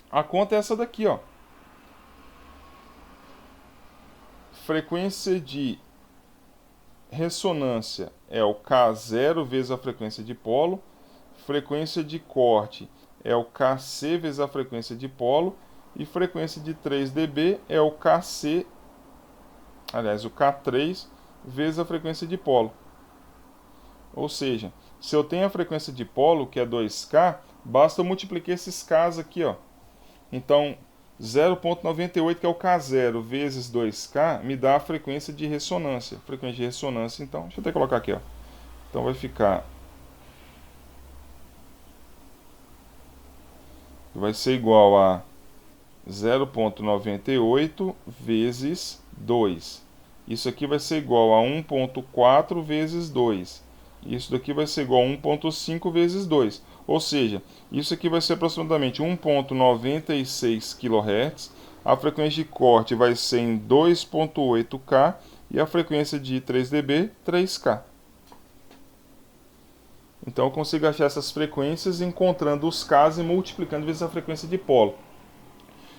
A conta é essa daqui, ó. Frequência de ressonância é o K0 vezes a frequência de polo. Frequência de corte é o Kc vezes a frequência de polo. E frequência de 3 dB é o Kc, aliás, o K3 vezes a frequência de polo. Ou seja, se eu tenho a frequência de polo, que é 2K, basta eu multiplicar esses Ks aqui, ó. Então, 0.98, que é o K0, vezes 2K, me dá a frequência de ressonância. Frequência de ressonância, então, deixa eu até colocar aqui, ó. Então vai ficar... vai ser igual a 0.98 vezes 2. Isso aqui vai ser igual a 1.4 vezes 2. Isso daqui vai ser igual a 1.5 vezes 2. Ou seja, isso aqui vai ser aproximadamente 1.96 kHz. A frequência de corte vai ser em 2.8K. E a frequência de 3 dB, 3K. Então eu consigo achar essas frequências encontrando os Ks e multiplicando vezes a frequência de polo.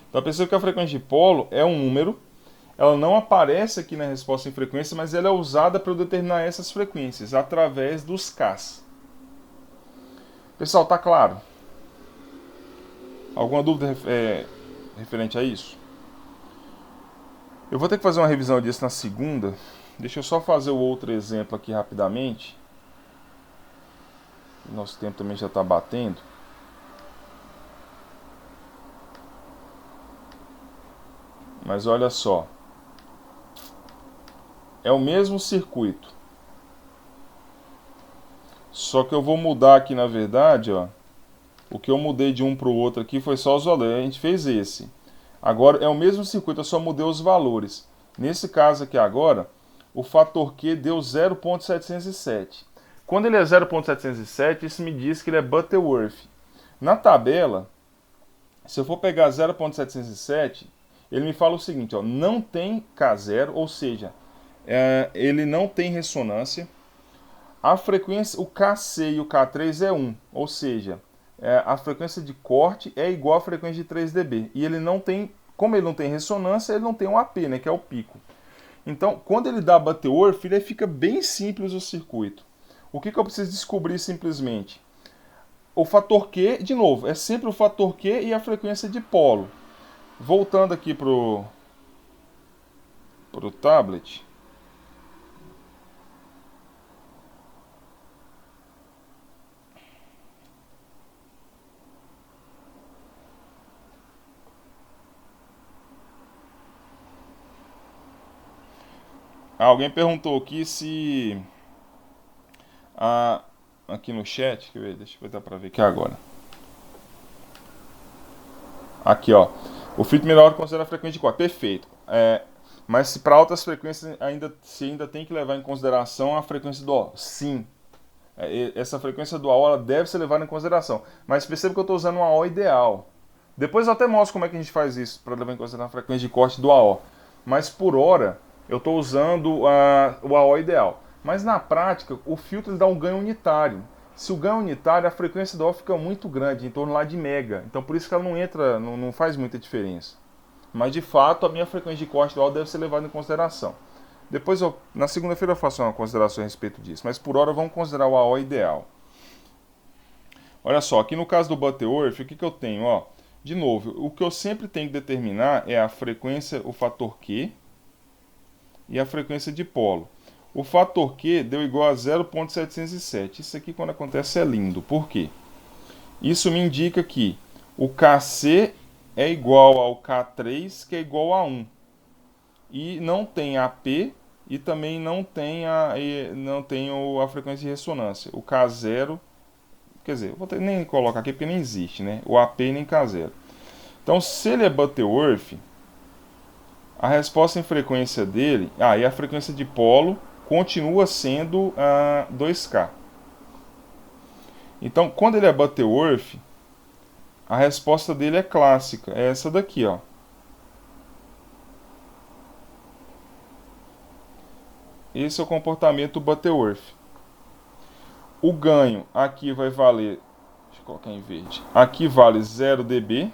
Então perceba que a frequência de polo é um número, ela não aparece aqui na resposta em frequência, mas ela é usada para eu determinar essas frequências, através dos Ks. Pessoal, tá claro? Alguma dúvida referente a isso? Eu vou ter que fazer uma revisão disso na segunda. Deixa eu só fazer o outro exemplo aqui rapidamente. Nosso tempo também já está batendo. Mas olha só, é o mesmo circuito, só que eu vou mudar aqui na verdade, ó, o que eu mudei de um para o outro aqui foi só os valores, a gente fez esse. Agora é o mesmo circuito, eu só mudei os valores. Nesse caso aqui agora, o fator Q deu 0,707. Quando ele é 0,707, isso me diz que ele é Butterworth. Na tabela, se eu for pegar 0,707, ele me fala o seguinte, ó, não tem K0, ou seja, ele não tem ressonância. A frequência, o Kc e o K3 é 1, ou seja, a frequência de corte é igual à frequência de 3 dB. E ele não tem, como ele não tem ressonância, ele não tem um AP, né, que é o pico. Então, quando ele dá Butterworth, ele fica bem simples o circuito. O que eu preciso descobrir simplesmente? O fator Q, de novo, é sempre o fator Q e a frequência de polo. Voltando aqui pro tablet. Alguém perguntou aqui se aqui no chat, deixa eu ver para ver aqui agora. Aqui, ó. O filtro menor considera a frequência de corte. Perfeito. Mas se para altas frequências ainda tem que levar em consideração a frequência do AO. Sim. Essa frequência do AO ela deve ser levada em consideração. Mas perceba que eu estou usando um AO ideal. Depois eu até mostro como é que a gente faz isso para levar em consideração a frequência de corte do AO. Mas por hora eu estou usando o AO ideal. Mas na prática o filtro dá um ganho unitário. Se o ganho unitário, a frequência do AO fica muito grande, em torno lá de mega. Então por isso que ela não entra, não faz muita diferença. Mas de fato a minha frequência de corte do AO deve ser levada em consideração. Depois, na segunda-feira eu faço uma consideração a respeito disso. Mas por hora vamos considerar o AO ideal. Olha só, aqui no caso do Butterworth, o que eu tenho? Ó, de novo, o que eu sempre tenho que determinar é a frequência, o fator Q e a frequência de polo. O fator Q deu igual a 0,707. Isso aqui quando acontece é lindo. Por quê? Isso me indica que o Kc é igual ao K3, que é igual a 1. E não tem AP e também não tem a frequência de ressonância. O K0, quer dizer, vou nem colocar aqui porque nem existe, né? O AP nem K0. Então, se ele é Butterworth, a resposta em frequência dele, e a frequência de polo continua sendo 2K. Então, quando ele é Butterworth, a resposta dele é clássica, é essa daqui, ó. Esse é o comportamento Butterworth. O ganho aqui vai valer, deixa eu colocar em verde, aqui vale 0 dB.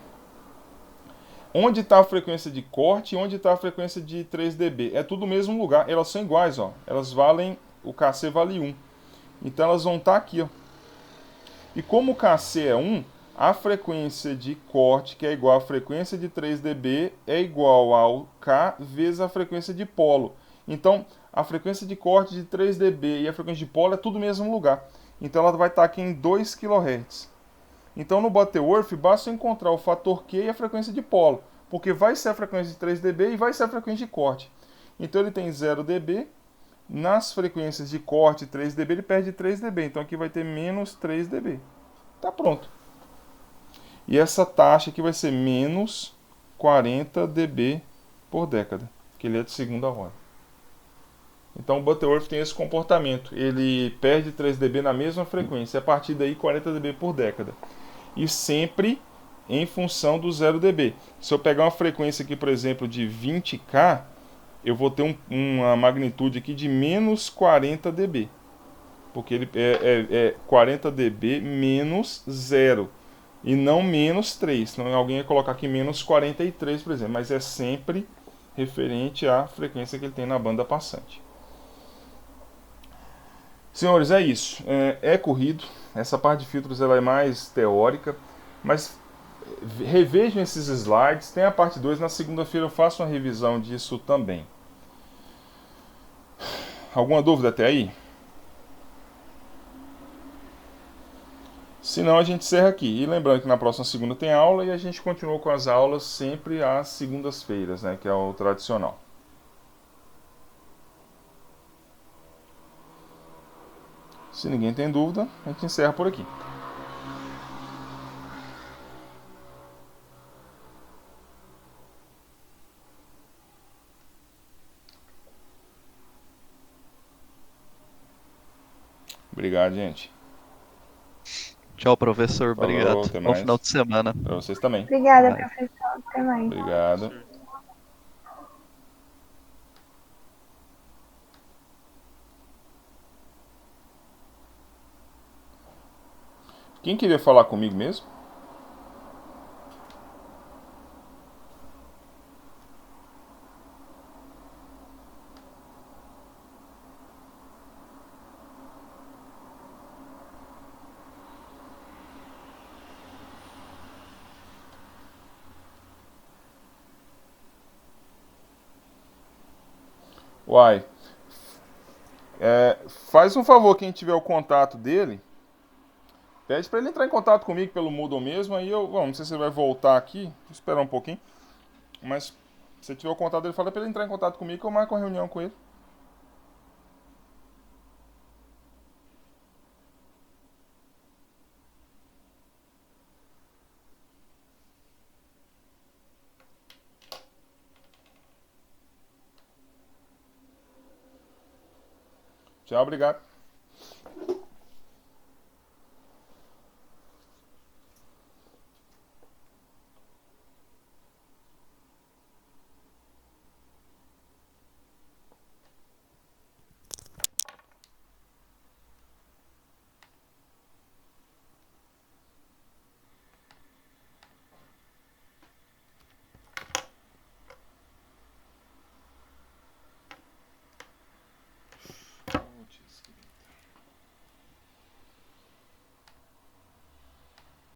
Onde está a frequência de corte e onde está a frequência de 3 dB? É tudo no mesmo lugar, elas são iguais, ó. Elas valem, o Kc vale 1. Então elas vão estar aqui, ó. E como o Kc é 1, a frequência de corte, que é igual à frequência de 3 dB, é igual ao K vezes a frequência de polo. Então, a frequência de corte de 3 dB e a frequência de polo é tudo no mesmo lugar. Então ela vai estar aqui em 2 kHz. Então no Butterworth basta encontrar o fator Q e a frequência de polo, porque vai ser a frequência de 3 dB e vai ser a frequência de corte. Então ele tem 0 dB, nas frequências de corte 3 dB ele perde 3 dB, então aqui vai ter menos 3 dB. Tá pronto. E essa taxa aqui vai ser menos 40 dB por década, que ele é de segunda ordem. Então o Butterworth tem esse comportamento, ele perde 3 dB na mesma frequência, a partir daí 40 dB por década. E sempre em função do 0 dB. Se eu pegar uma frequência aqui, por exemplo, de 20K, eu vou ter uma magnitude aqui de menos 40 dB. Porque ele é 40 dB menos 0. E não menos 3. Senão alguém ia colocar aqui menos 43, por exemplo. Mas é sempre referente à frequência que ele tem na banda passante. Senhores, é isso. É corrido. Essa parte de filtros ela é mais teórica. Mas revejam esses slides. Tem a parte 2. Na segunda-feira eu faço uma revisão disso também. Alguma dúvida até aí? Se não, a gente encerra aqui. E lembrando que na próxima segunda tem aula e a gente continua com as aulas sempre às segundas-feiras, né, que é o tradicional. Se ninguém tem dúvida, a gente encerra por aqui. Obrigado, gente. Tchau, professor. Falou, Obrigado. até Bom final mais. de semana. Para vocês também. Até Obrigada, mais. professor. Até mais. Obrigado. Quem queria falar comigo mesmo? Uai, faz um favor, quem tiver o contato dele, pede para ele entrar em contato comigo pelo Moodle mesmo, aí bom, não sei se ele vai voltar aqui, vou esperar um pouquinho, mas se tiver o contato dele, fala para ele entrar em contato comigo que eu marco uma reunião com ele. Tchau, obrigado.